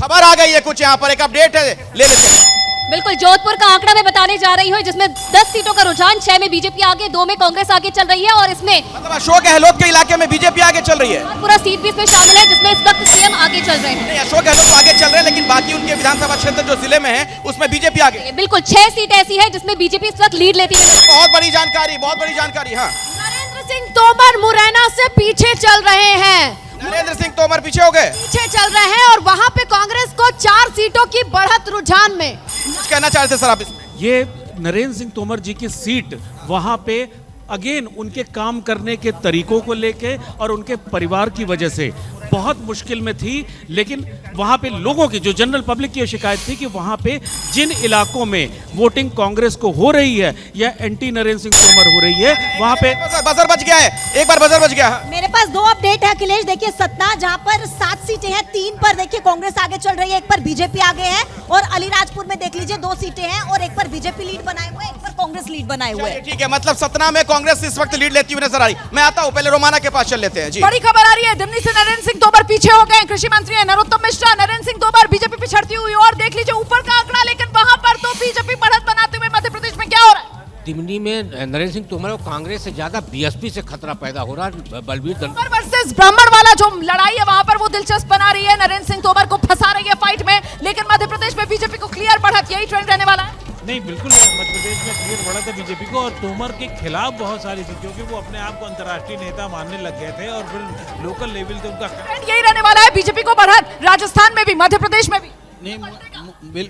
खबर आ गई है कुछ यहाँ पर, एक अपडेट है। बिल्कुल, जोधपुर का आंकड़ा मैं बताने जा रही हूँ, जिसमें 10 सीटों का रुझान, 6 में बीजेपी आगे, 2 में कांग्रेस आगे चल रही है। और इसमें मतलब अशोक गहलोत के इलाके में बीजेपी आगे चल रही है। पूरा सीट भी इसमें शामिल है, जिसमें इस वक्त सीएम आगे चल रहे हैं। नहीं, अशोक गहलोत आगे चल रहे हैं, लेकिन बाकी उनके विधानसभा क्षेत्र जो जिले में है उसमें बीजेपी आगे। बिल्कुल, 6 सीट ऐसी है जिसमें बीजेपी इस वक्त लीड लेती है। बहुत बड़ी जानकारी, बहुत बड़ी जानकारी। हाँ, नरेंद्र सिंह तोमर मुरैना से पीछे चल रहे हैं। नरेंद्र सिंह तोमर पीछे हो गए, पीछे चल रहे हैं और वहां पे कांग्रेस को 4 सीटों की बढ़त रुझान में। कुछ कहना चाहते सर आप इसमें? ये नरेंद्र सिंह तोमर जी की सीट वहां पे अगेन उनके काम करने के तरीकों को लेके और उनके परिवार की वजह से बहुत मुश्किल में थी, लेकिन वहां पे लोगों की, जो जनरल पब्लिक की शिकायत थी कि वहां पे जिन इलाकों में वोटिंग कांग्रेस को हो रही है या एंटी नरेंद्र सिंह तोमर हो रही है, वहां पे बजर बज गया है, एक बार बजर बज गया। मेरे पास 2 अपडेट है अखिलेश। देखिए, सतना जहां पर 7 सीटें हैं, 3 पर देखिए कांग्रेस आगे चल रही है, 1 पर बीजेपी आगे है। और अलीराजपुर में देख लीजिए 2 सीटें हैं और 1 पर बीजेपी लीड बनाए हुए, 1 पर कांग्रेस लीड बनाए हुए। ठीक है, मतलब सतना में कांग्रेस इस वक्त लीड लेती हुई नजर आ रही। मैं आता हूँ, पहले रोमाना के पास चल लेते हैं जी। बड़ी खबर आ रही है, दिल्ली से नरेंद्र सिंह तोमर पीछे हो गए। कृषि मंत्री है नरोत्तम मिश्रा, नरेंद्र सिंह तोमर बीजेपी पिछड़ती हुई। और देख लीजिए ऊपर का आंकड़ा, लेकिन वहां पर तो बीजेपी बढ़त बनाते हुए। मध्य प्रदेश में क्या हो रहा है? दिमनी में नरेंद्र सिंह तोमर को कांग्रेस से ज्यादा बीएसपी से खतरा पैदा हो रहा है। बलबीर तोमर वर्सेस ब्राह्मण वाला जो लड़ाई है वहां पर वो दिलचस्प बना रही है। नरेंद्र सिंह तोमर को फंसा रही है फाइट में, लेकिन मध्य प्रदेश में बीजेपी को क्लियर बढ़त, यही ट्रेंड रहने वाला है। नहीं, बिल्कुल मध्य प्रदेश में क्लियर बढ़त है बीजेपी को। और तोमर के खिलाफ बहुत सारी थी, क्योंकि वो अपने आप को अंतर्राष्ट्रीय नेता मानने लग गए थे और फिर लोकल लेवल पे उनका ट्रेंड यही रहने वाला है। बीजेपी को बढ़त राजस्थान में भी, मध्य प्रदेश में भी। नहीं,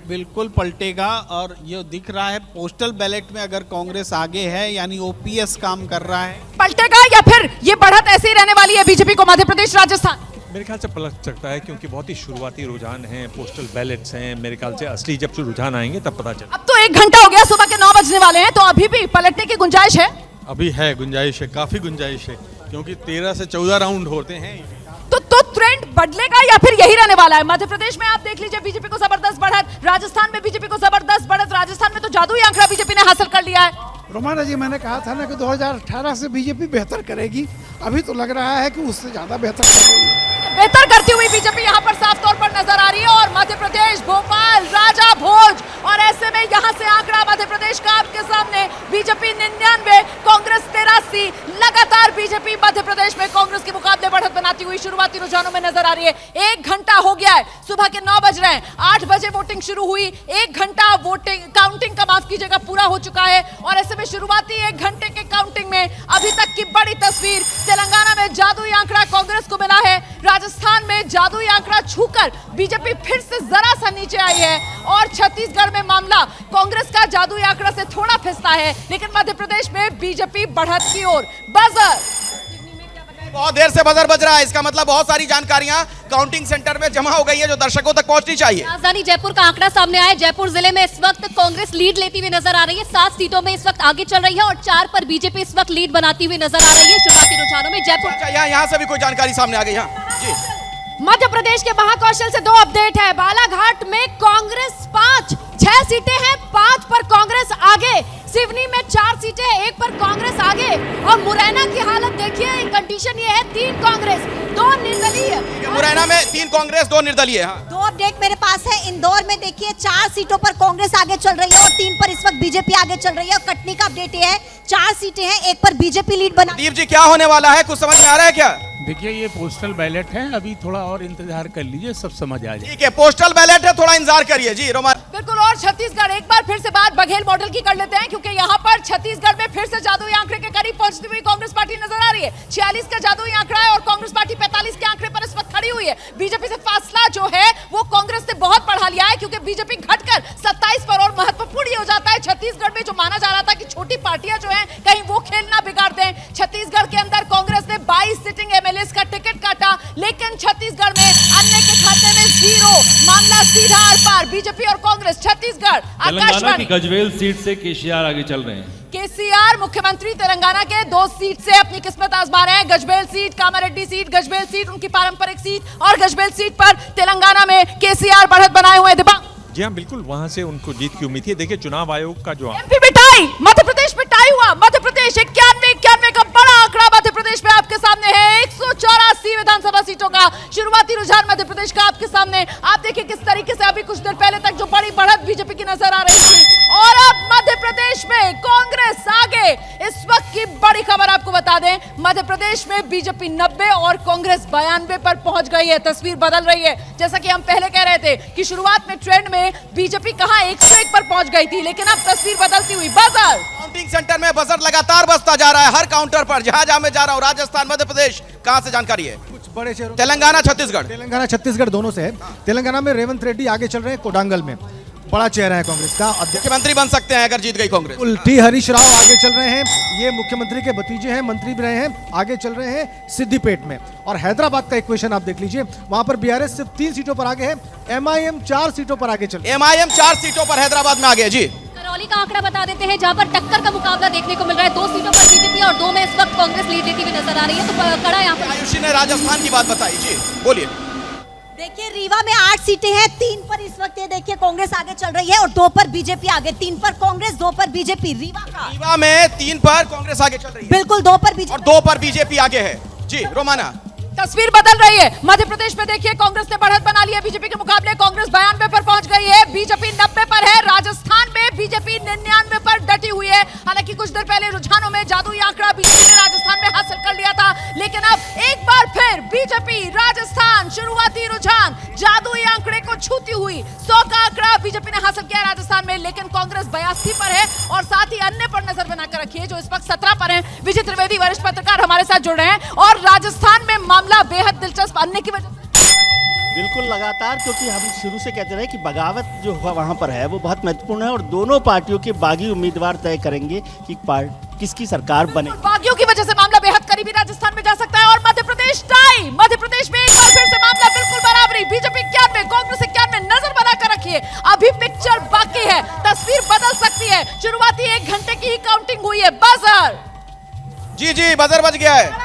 बिल्कुल पलटेगा। और ये दिख रहा है पोस्टल बैलेट में अगर कांग्रेस आगे है, यानी ओपीएस काम कर रहा है, पलटेगा या फिर ये बढ़त ऐसे ही रहने वाली है बीजेपी को मध्य प्रदेश राजस्थान? मेरे ख्याल से पलट सकता है, क्योंकि बहुत ही शुरुआती रुझान हैं, पोस्टल बैलेट्स हैं। मेरे ख्याल से असली जब रुझान आएंगे तब पता चलेगा। अब तो 1 घंटा हो गया, सुबह के 9 बजने वाले हैं, तो अभी भी पलटने की गुंजाइश है? अभी है गुंजाइश है, काफी गुंजाइश है, क्योंकि 13 से 14 राउंड होते हैं। तो ट्रेंड बदलेगा या फिर यही रहने वाला है? मध्य प्रदेश में आप देख लीजिए बीजेपी को जबरदस्त बढ़त, राजस्थान में बीजेपी को जबरदस्त बढ़त। राजस्थान में तो जादुई आंकड़ा बीजेपी ने हासिल कर लिया है। रोमाना जी, मैंने कहा था ना कि 2018 से बीजेपी बेहतर करेगी, अभी तो लग रहा है कि उससे ज्यादा बेहतर कर रही है। बेहतर करती हुई बीजेपी यहाँ पर साफ तौर पर नजर आ रही है। और मध्य प्रदेश, भोपाल, राजा भोज, और ऐसे में यहाँ से आंकड़ा मध्य प्रदेश का आपके सामने, बीजेपी 99, कांग्रेस 83। लगातार बीजेपी मध्य प्रदेश में कांग्रेस के मुकाबले बढ़त बनाती हुई शुरुआती रुझानों में नजर आ रही है। 1 घंटा हो गया है, सुबह के 9 बज रहे हैं, 8 बजे वोटिंग शुरू हुई, 1 घंटा वोटिंग काउंटिंग का, माफ कीजिएगा, पूरा हो चुका है। और ऐसे में शुरुआती 1 घंटे के काउंटिंग में अभी तक की बड़ी तस्वीर, तेलंगाना में जादुई आंकड़ा कांग्रेस को मिला है, राजस्थान में जादुई आंकड़ा छूकर बीजेपी फिर से जरा सा नीचे आई है, और छत्तीसगढ़ में मामला कांग्रेस का जादुई आंकड़ा से थोड़ा फिसला है, लेकिन मध्य प्रदेश में बीजेपी बढ़त की ओर। बजर बहुत देर से बजर बज रहा है, इसका मतलब बहुत सारी जानकारियां काउंटिंग सेंटर में जमा हो गई है जो दर्शकों तक पहुंचनी चाहिए। राजधानी जयपुर का आंकड़ा सामने आया। जयपुर जिले में इस वक्त कांग्रेस लीड लेती हुई नजर आ रही है, 7 सीटों में इस वक्त आगे चल रही है और 4 पर बीजेपी इस वक्त लीड बनाती हुई नजर आ रही है शुरुआती रुझानों में। जयपुर यहाँ से भी कोई जानकारी सामने आ गई? जी, मध्य प्रदेश के महाकौशल से 2 अपडेट है। बालाघाट में कांग्रेस 5, 6 सीटें हैं, 5 पर कांग्रेस आगे। सिवनी में 4 सीटें हैं, 1 पर कांग्रेस आगे। और मुरैना की हालत देखिए, कंडीशन ये है, 3 कांग्रेस, 2 निर्दलीय। मुरैना में 3 कांग्रेस, 2 निर्दलीय। 2 अपडेट मेरे पास है। इंदौर में देखिए 4 सीटों पर कांग्रेस आगे चल रही है और 3 पर इस वक्त बीजेपी आगे चल रही है। और कटनी का अपडेट ये है, 4 सीटें हैं, 1 पर बीजेपी लीड बना। दीप जी, क्या होने वाला है, कुछ समझ में आ रहा है क्या? देखिए, ये पोस्टल बैलेट है, अभी थोड़ा और इंतजार कर लीजिए, सब समझ आ जाए। ठीक है, पोस्टल बैलेट है, थोड़ा इंतजार करिए जी। रोमान बिल्कुल। और छत्तीसगढ़, एक बार फिर से बात बघेल मॉडल की कर लेते हैं, क्योंकि यहाँ पर छत्तीसगढ़ में फिर से जादुई आंकड़े के करीब पहुंचती हुई कांग्रेस पार्टी नजर आ रही है। 46 का जादुई आंकड़ा है और कांग्रेस पार्टी 45 के आंकड़े पर इस वक्त खड़ी हुई है। बीजेपी से फासला जो है वो कांग्रेस ने बहुत बढ़ा लिया है, क्योंकि बीजेपी घटकर 27 पर। और महत्वपूर्ण ये हो जाता है, छत्तीसगढ़ में जो माना जा रहा था कि छोटी पार्टियां जो है कहीं वो खेल ना बिगाड़ दें, छत्तीसगढ़ के अंदर कांग्रेस ने 22 सिटिंग एमएलए का टिकट काटा, लेकिन छत्तीसगढ़ में अन्य के खाते में 0। मामला सीधा आर पार, बीजेपी और कांग्रेस। छत्तीसगढ़, तेलंगाना की गजवेल सीट से केसीआर आगे चल रहे हैं। केसीआर मुख्यमंत्री तेलंगाना के 2 सीट से अपनी किस्मत आजमा रहे हैं। Gajwel seat, Kamareddy seat, Gajwel seat उनकी पारंपरिक सीट, और गजबेल सीट पर तेलंगाना में केसीआर बढ़त बनाए हुए। दिबांग जी हाँ, बिल्कुल, वहां से उनको जीत की उम्मीद थी। देखिए, चुनाव आयोग का जो एमपी में टाई, मध्य प्रदेश में टाई हुआ। मध्य प्रदेश 91 का बड़ा आंकड़ा मध्य प्रदेश में आपके सामने है 184 विधानसभा सीटों का शुरुआती रुझान मध्य प्रदेश का आपके सामने। आप देखिए किस तरीके से अभी कुछ देर पहले तक जो बड़ी बढ़त बीजेपी की नजर आ रही थी और अब मध्य प्रदेश में कांग्रेस आगे। इस वक्त की बड़ी खबर आपको बता दें, मध्य प्रदेश में बीजेपी 90 और कांग्रेस 92 पर पहुंच गई है। तस्वीर बदल रही है। जैसा कि हम पहले कह रहे थे कि शुरुआत में ट्रेंड में बीजेपी कहां 101 पर पहुंच गई थी, लेकिन अब तस्वीर बदलती हुई बजर काउंटिंग सेंटर में बजर लगातार बजता जा रहा है। हर काउंटर पर जहां मैं जा रहा हूं, राजस्थान, मध्य प्रदेश, कहां से जानकारी है? कुछ बड़े शहरों, तेलंगाना, छत्तीसगढ़। तेलंगाना छत्तीसगढ़ दोनों से है। तेलंगाना में रेवंत रेड्डी आगे चल रहे हैं, कोडांगल में बड़ा चेहरा है कांग्रेस का। मुख्यमंत्री बन सकते हैं अगर जीत गई कांग्रेस। टी हरीश राव आगे चल रहे हैं, ये मुख्यमंत्री के भतीजे हैं, मंत्री भी रहे हैं, आगे चल रहे हैं सिद्दीपेट में। और हैदराबाद का इक्वेशन आप देख लीजिए, वहां पर बीआरएस सिर्फ 3 सीटों पर आगे है, एमआईएम 4 सीटों पर आगे चल रही है। एमआईएम 4 सीटों पर हैदराबाद में आगे। जी, करौली का आंकड़ा बता देते हैं, जहां पर टक्कर का मुकाबला देखने को मिल रहा है। 2 सीटों पर बीजेपी और 2 में इस वक्त कांग्रेस लीड लेती हुई नजर आ रही है। तो कड़ा यहाँ पर आयुषी ने राजस्थान की बात बताई। जी बोलिए। देखिए रीवा में 8 सीटें हैं, 3 पर इस वक्त ये देखिए कांग्रेस आगे चल रही है और 2 पर बीजेपी आगे। 3 पर कांग्रेस, 2 पर बीजेपी। रीवा में 3 पर कांग्रेस आगे चल रही है, बिल्कुल 2 पर बीजेपी और 2 पर बीजेपी आगे है। जी रोमाना। तस्वीर बदल रही है। मध्य प्रदेश में देखिए कांग्रेस ने बढ़त बना ली है बीजेपी के मुकाबले। कांग्रेस 92 पर पहुंच गई है, बीजेपी 90 पर है। राजस्थान में बीजेपी 99 पर डटी हुई है। हालांकि कुछ देर पहले रुझानों में जादुई आंकड़ा बीजेपी ने राजस्थान में हासिल कर लिया था, लेकिन अब एक बार फिर बीजेपी राजस्थान शुरुआती रुझान जादुई आंकड़े को छूती हुई 100 का आंकड़ा बीजेपी ने हासिल किया राजस्थान में। लेकिन कांग्रेस 82 पर है और साथ ही अन्य पर नजर बनाकर रखिए जो इस वक्त 17 पर है। विजय त्रिवेदी वरिष्ठ पत्रकार हमारे साथ जुड़ रहे हैं और राजस्थान में मामला बेहद दिलचस्प अन्य की वजह बिल्कुल लगातार, क्योंकि हम शुरू से कहते रहे कि बगावत जो वहाँ पर है वो बहुत महत्वपूर्ण है और दोनों पार्टियों के बागी उम्मीदवार तय करेंगे कि किसकी सरकार बने। बागियों की वजह से मामला बेहद करीबी राजस्थान में जा सकता है और मध्य प्रदेश टाई। मध्य प्रदेश में एक बार फिर से मामला बिल्कुल बराबरी, बीजेपी 91, कांग्रेस 91। नजर बनाकर रखिए, अभी पिक्चर बाकी है, तस्वीर बदल सकती है। शुरुआती 1 घंटे की ही काउंटिंग हुई है। बजर जी जी बजर बज गया है।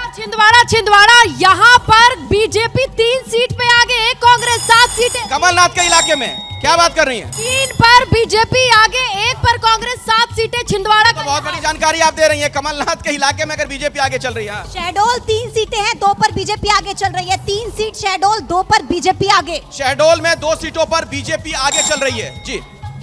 छिंदवाड़ा यहाँ पर बीजेपी 3 सीट पे आगे है, कांग्रेस 7 सीटें। कमलनाथ के इलाके में क्या बात कर रही हैं? 3 पर बीजेपी आगे, 1 पर कांग्रेस, 7 सीटें छिंदवाड़ा। तो बहुत बड़ी जानकारी आप दे रही हैं। कमलनाथ के इलाके में अगर बीजेपी आगे चल रही है। शहडोल 3 सीटें हैं, 2 पर बीजेपी आगे चल रही है। 3 सीट शहडोल, 2 पर बीजेपी आगे। शहडोल में 2 सीटों पर बीजेपी आगे चल रही है। जी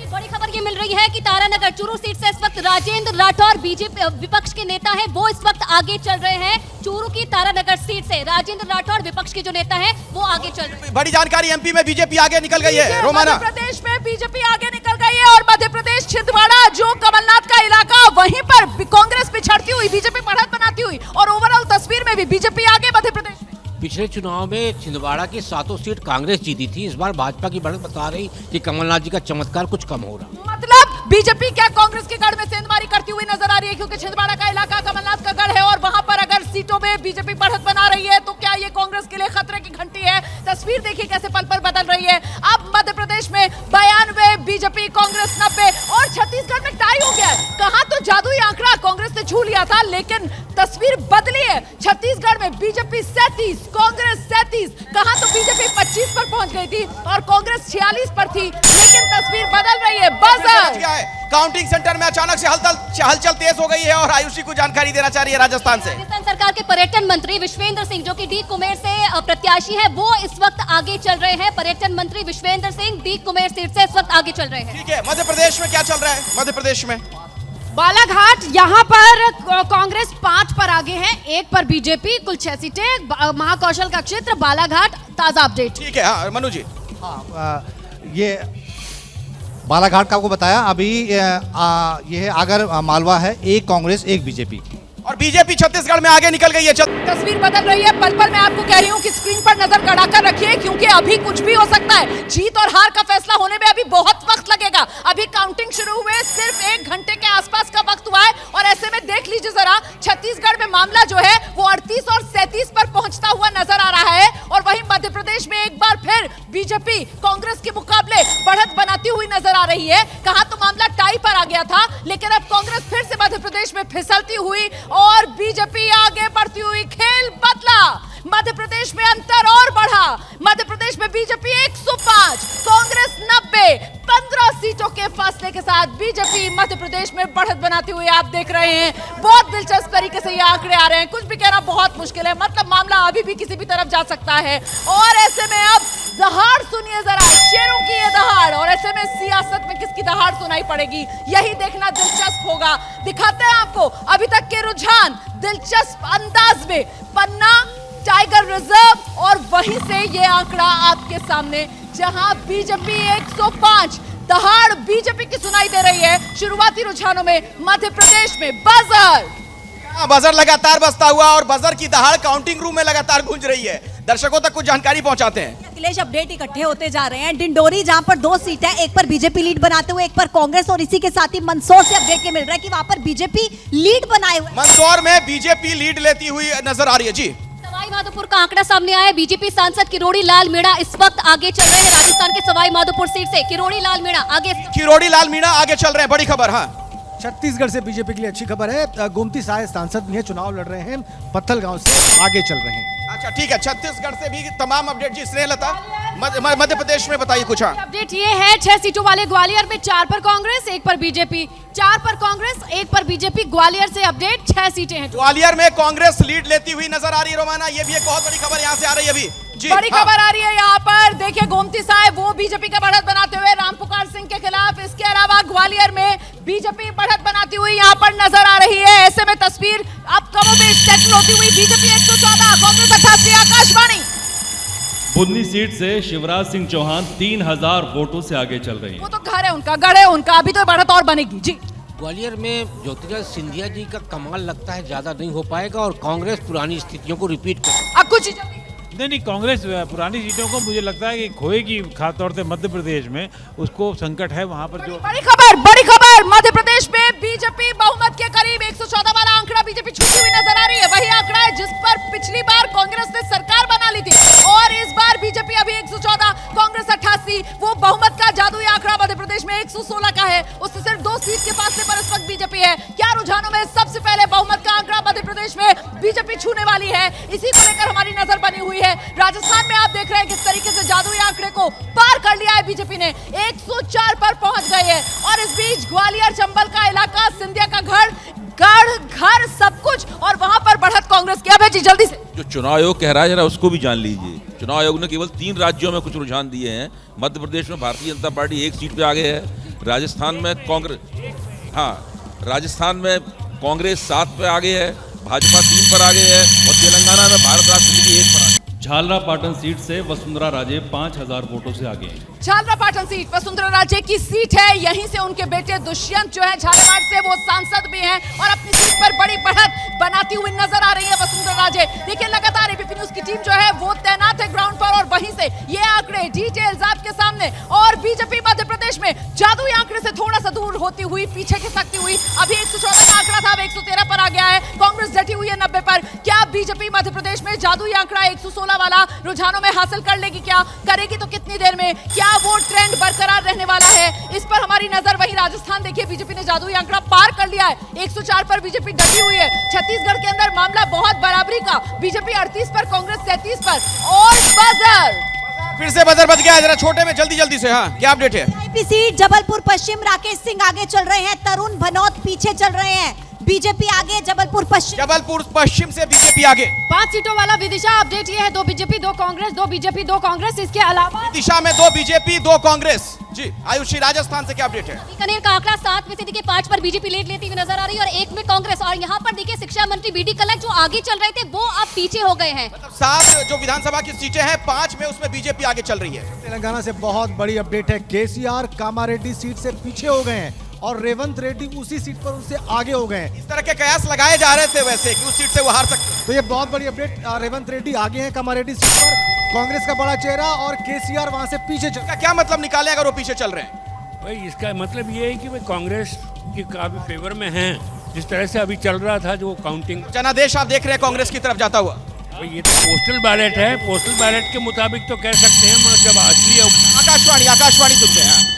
बड़ी खबर ये मिल रही है कि तारानगर चूरू सीट से इस वक्त राजेंद्र राठौर बीजेपी विपक्ष के नेता हैं, वो इस वक्त आगे चल रहे हैं। चूरू की तारानगर सीट से राजेंद्र राठौर विपक्ष के जो नेता हैं वो आगे चल रहे हैं। बड़ी जानकारी, एमपी में बीजेपी आगे निकल गई है। रोमाना। मध्य प्रदेश में बीजेपी आगे निकल गई है और मध्य प्रदेश छिंदवाड़ा जो कमलनाथ का इलाका, वहीं पर कांग्रेस पिछड़ती हुई, बीजेपी बढ़त बनाती हुई और ओवरऑल तस्वीर में भी बीजेपी आगे मध्य प्रदेश में। पिछले चुनाव में छिंदवाड़ा की 7 सीट कांग्रेस जीती थी। इस बार भाजपा की बढ़त बता रही कि कमलनाथ जी का चमत्कार कुछ कम हो रहा। मतलब बीजेपी क्या कांग्रेस के गढ़ में सेंधमारी करती हुई नजर आ रही है, क्योंकि छिंदवाड़ा का इलाका कमलनाथ का गढ़ है और वहां पर अगर सीटों में बीजेपी बढ़त बना रही है तो क्या ये कांग्रेस के लिए खतरे की घंटी है? तस्वीर देखिए कैसे पल पल बदल रही है। अब मध्य प्रदेश में 92, बीजेपी, कांग्रेस 90 और छत्तीसगढ़ में टाई हो गया है। कहा तो जादुई आंकड़ा कांग्रेस ने छू लिया था, लेकिन तस्वीर बदली है। छत्तीसगढ़ में बीजेपी 37, कांग्रेस 37। कहा तो बीजेपी 25 पर पहुंच गई थी और कांग्रेस 46 पर थी, लेकिन तस्वीर बदल रही है। बजर काउंटिंग सेंटर में अचानक से हलचल तेज हो गई है और आयुषी को जानकारी देना चाह रही है राजस्थान से। राजस्थान सरकार के पर्यटन मंत्री विश्वेंद्र सिंह जो कि डी कुमेर से प्रत्याशी है, वो इस वक्त आगे चल रहे हैं। पर्यटन मंत्री विश्वेंद्र सिंह डी कुमेर सीट से इस वक्त आगे चल रहे हैं। ठीक है, मध्य प्रदेश में क्या चल रहा है? मध्य प्रदेश में बालाघाट, यहाँ पर कांग्रेस 5 पर आगे है, 1 पर बीजेपी, कुल 6 सीटें। महाकौशल का क्षेत्र बालाघाट, ताजा अपडेट। ठीक है। हाँ मनु जी। ये बालाघाट का आपको बताया अभी। ये अगर मालवा है, 1 कांग्रेस 1 बीजेपी और बीजेपी छत्तीसगढ़ में आगे निकल गई है। तस्वीर बदल रही है पल पल। मैं आपको कह रही हूँ कि स्क्रीन पर नजर गड़ाकर रखिए, क्योंकि अभी कुछ भी हो सकता है। जीत और हार का फैसला होने में अभी बहुत वक्त लगेगा। अभी काउंटिंग शुरू हुए सिर्फ 1 घंटे के आसपास का वक्त हुआ है और ऐसे में देख लीजिए जरा, छत्तीसगढ़ में मामला जो है वो 38 और 37 पर पहुंचता हुआ नजर आ रहा है और वहीं मध्य प्रदेश में एक बार फिर बीजेपी कांग्रेस के मुकाबले बढ़त बनाती हुई नजर आ रही है। कहा तो मामला टाई पर आ गया था, लेकिन अब कांग्रेस फिर से मध्य प्रदेश में फिसलती हुई और बीजेपी आगे बढ़ती हुई। खेल बदला, मध्य प्रदेश में अंतर और बढ़ा। मध्य प्रदेश में बीजेपी 105, कांग्रेस 90, 15 सीटों के के फासले के साथ बीजेपी मध्य प्रदेश में बढ़त बनाते हुए आप देख रहे हैं। बहुत दिलचस्प तरीके से ये आंकड़े आ रहे हैं, कुछ भी कहना बहुत मुश्किल है, मतलब मामला अभी भी किसी भी तरफ जा सकता है। और ऐसे में अब दहाड़ सुनिए जरा, शेरों की ये दहाड़, और ऐसे में सियासत में किसकी दहाड़ सुनाई पड़ेगी यही देखना दिलचस्प होगा। दिखाते हैं आपको अभी तक के रुझान दिलचस्प अंदाज में, पन्ना, टाइगर रिजर्व और वहीं से ये आंकड़ा आपके सामने, जहां बीजेपी 105 दहाड़ बीजेपी की सुनाई दे रही है। शुरुआती रुझानों में मध्य प्रदेश में बजर लगातार बजता हुआ और बजर की दहाड़ काउंटिंग रूम में लगातार गूंज रही है। दर्शकों तक कुछ जानकारी पहुंचाते हैं। अखिलेश अपडेट इकट्ठे होते जा रहे हैं। डिंडोरी जहां पर 2 सीट है, एक पर बीजेपी लीड बनाते हुए एक पर कांग्रेस, और इसी के साथ ही मंदसौर से अपडेट ये मिल रहा है कि वहां पर बीजेपी लीड बनाए हुए। मंदसौर में बीजेपी लीड लेती हुई नजर आ रही है। जी, सवाई माधोपुर का आंकड़ा सामने आया है। बीजेपी सांसद किरोड़ी लाल मीणा इस वक्त आगे चल रहे हैं राजस्थान के सवाई माधोपुर सीट से। किरोड़ी लाल मीणा आगे चल रहे हैं, बड़ी खबर। हाँ, छत्तीसगढ़ से बीजेपी के लिए अच्छी खबर है। गोमती साय सांसद भी है, चुनाव लड़ रहे हैं, पत्थल गांव से आगे चल रहे हैं। अच्छा ठीक है, छत्तीसगढ़ से भी तमाम अपडेट। जी स्नेहलता, मध्य प्रदेश में बताइए कुछ। अपडेट ये है, 6 सीटों वाले ग्वालियर में 4 पर कांग्रेस, 1 पर बीजेपी, 4 पर कांग्रेस, 1 पर बीजेपी। ग्वालियर से अपडेट 6 सीटें हैं। ग्वालियर में कांग्रेस लीड लेती हुई नजर आ रही है। रोमाना, ये भी एक बहुत बड़ी खबर यहाँ से आ रही है अभी। जी, बड़ी खबर आ रही है यहाँ पर, देखिए गोमती साय वो बीजेपी का बढ़त बनाते हुए रामपुकार सिंह के खिलाफ। इसके अलावा ग्वालियर में बीजेपी बढ़त बनाती हुई यहाँ पर नजर आ रही है। ऐसे में तस्वीर अब कमोबेश सेटल होती हुई, बीजेपी 114, कांग्रेस 88। आकाशवाणी बुंदी सीट से शिवराज सिंह चौहान 3000 वोटों से आगे चल रही हैं। वो तो घर है उनका, गढ़ है उनका, अभी तो बढ़त और बनेगी। जी, ग्वालियर में ज्योतिरादित्य सिंधिया जी का कमाल लगता है ज्यादा नहीं हो पाएगा और कांग्रेस पुरानी स्थितियों को रिपीट कर। अब कुछ नहीं, कांग्रेस पुरानी सीटों को मुझे लगता है कि खोएगी, खासतौर से मध्य प्रदेश में उसको संकट है वहां पर। जो बड़ी खबर मध्य प्रदेश में बीजेपी बहुमत के करीब 114 वाला आंकड़ा बीजेपी छूती हुई नजर आ रही है। वही आंकड़ा है जिस पर पिछली बार कांग्रेस ने सरकार बना ली थी, और इस बार बीजेपी अभी 114, कांग्रेस 88। वो बहुमत का जादुई आंकड़ा मध्य प्रदेश में 116 का है, उससे सिर्फ 2 सीट के फासले पर इस वक्त बीजेपी है। क्या रुझानों में सबसे पहले बहुमत का आंकड़ा मध्य प्रदेश में बीजेपी छूने वाली है, इसी को लेकर हमारी नजर बनी हुई है। राजस्थान में आप देख रहे हैं किस तरीके से जादुई आंकड़े को पार कर लिया है बीजेपी ने, 104 पर पहुंच गई है। और इस बीच ग्वालियर चंबल का इलाका, सिंधिया का घर सब कुछ, और वहां पर बढ़त कांग्रेस की। अब जी जल्दी से, जो चुनाव आयोग कह रहा है जरा उसको भी जान लीजिए। चुनाव आयोग ने केवल 3 राज्यों में कुछ रुझान दिए हैं। मध्य प्रदेश में भारतीय जनता पार्टी 1 सीट पे आगे है, राजस्थान में कांग्रेस 7 पे आगे है, भाजपा 3 पर आगे है, और तेलंगाना में भारत राष्ट्र समिति 1 पर आगे। झालरापाटन सीट से वसुंधरा राजे 5000 वोटों से आगे हैं। झालरापाटन सीट वसुंधरा राजे की सीट है, यहीं से उनके बेटे दुष्यंत जो है झालावाड़ से, वो सांसद भी हैं और अपनी सीट पर बड़ी बढ़त बनाती हुई नजर आ रही है वसुंधरा राजे। देखिए लगातार एबीपी न्यूज की टीम जो है वो तैनात है ग्राउंड पर, और वहीं से ये आंकड़े डिटेल्स आपके सामने। और बीजेपी मध्य प्रदेश में जादुई आंकड़े से थोड़ा सा दूर होती हुई, पीछे खिसकती हुई, अभी 114 का आंकड़ा था, अब 113 पर आ गया है। कांग्रेस डटी हुई है 90 पर। क्या बीजेपी मध्य प्रदेश में जादुई आंकड़ा 116 वाला रुझानों में हासिल कर लेगी? क्या करेगी तो कितनी देर में? क्या वो ट्रेंड बरकरार रहने वाला है? इस पर हमारी नजर। वहीं राजस्थान देखिए, बीजेपी ने जादुई आंकड़ा पार कर लिया है, 104 पर बीजेपी डटी हुई है। छत्तीसगढ़ के अंदर मामला बहुत बराबरी का, बीजेपी 38 पर, कांग्रेस 33 पर। और बजर फिर से बजर बज गया, जरा छोटे में जल्दी से। हाँ, क्या अपडेट है? सीट जबलपुर पश्चिम, राकेश सिंह आगे चल रहे हैं, तरुण भनौत पीछे चल रहे हैं। बीजेपी आगे, जबलपुर पश्चिम से बीजेपी आगे। 5 सीटों वाला विदिशा अपडेट ये है, 2 बीजेपी 2 कांग्रेस, 2 बीजेपी 2 कांग्रेस। इसके अलावा विदिशा में 2 बीजेपी 2 कांग्रेस। जी आयुषी, राजस्थान से क्या अपडेट है? बीकानेर का आंकड़ा 7 में से देखिए 5 पर बीजेपी लीड लेती हुई नजर आ रही है और 1 में कांग्रेस। और यहाँ पर देखिए शिक्षा मंत्री बीडी कल्ला जो आगे चल रहे थे वो अब पीछे हो गए हैं। 7 जो विधानसभा की सीटें हैं, 5 में उसमें बीजेपी आगे चल रही है। तेलंगाना से बहुत बड़ी अपडेट है, केसीआर कामारेड्डी सीट से पीछे हो गए हैं और रेवंत रेड्डी उसी सीट पर उनसे आगे हो गए हैं। इस तरह के कयास लगाए जा रहे थे वैसे कि उस सीट से वो हार सकते। तो ये बहुत बड़ी अपडेट, रेवंत रेड्डी आगे हैं कामारेड्डी सीट पर, कांग्रेस का बड़ा चेहरा, और केसीआर वहां से पीछे चल। क्या मतलब निकाले अगर वो पीछे चल रहे हैं? भाई इसका मतलब ये है कि वे कांग्रेस की काफी फेवर में हैं, जिस तरह से अभी चल रहा था जो काउंटिंग। जनादेश आप देख रहे हैं कांग्रेस की तरफ जाता हुआ। भाई ये तो पोस्टल बैलेट है, पोस्टल बैलेट के मुताबिक तो कह सकते हैं, मगर जब असली आकाशवाणी सुनते हैं।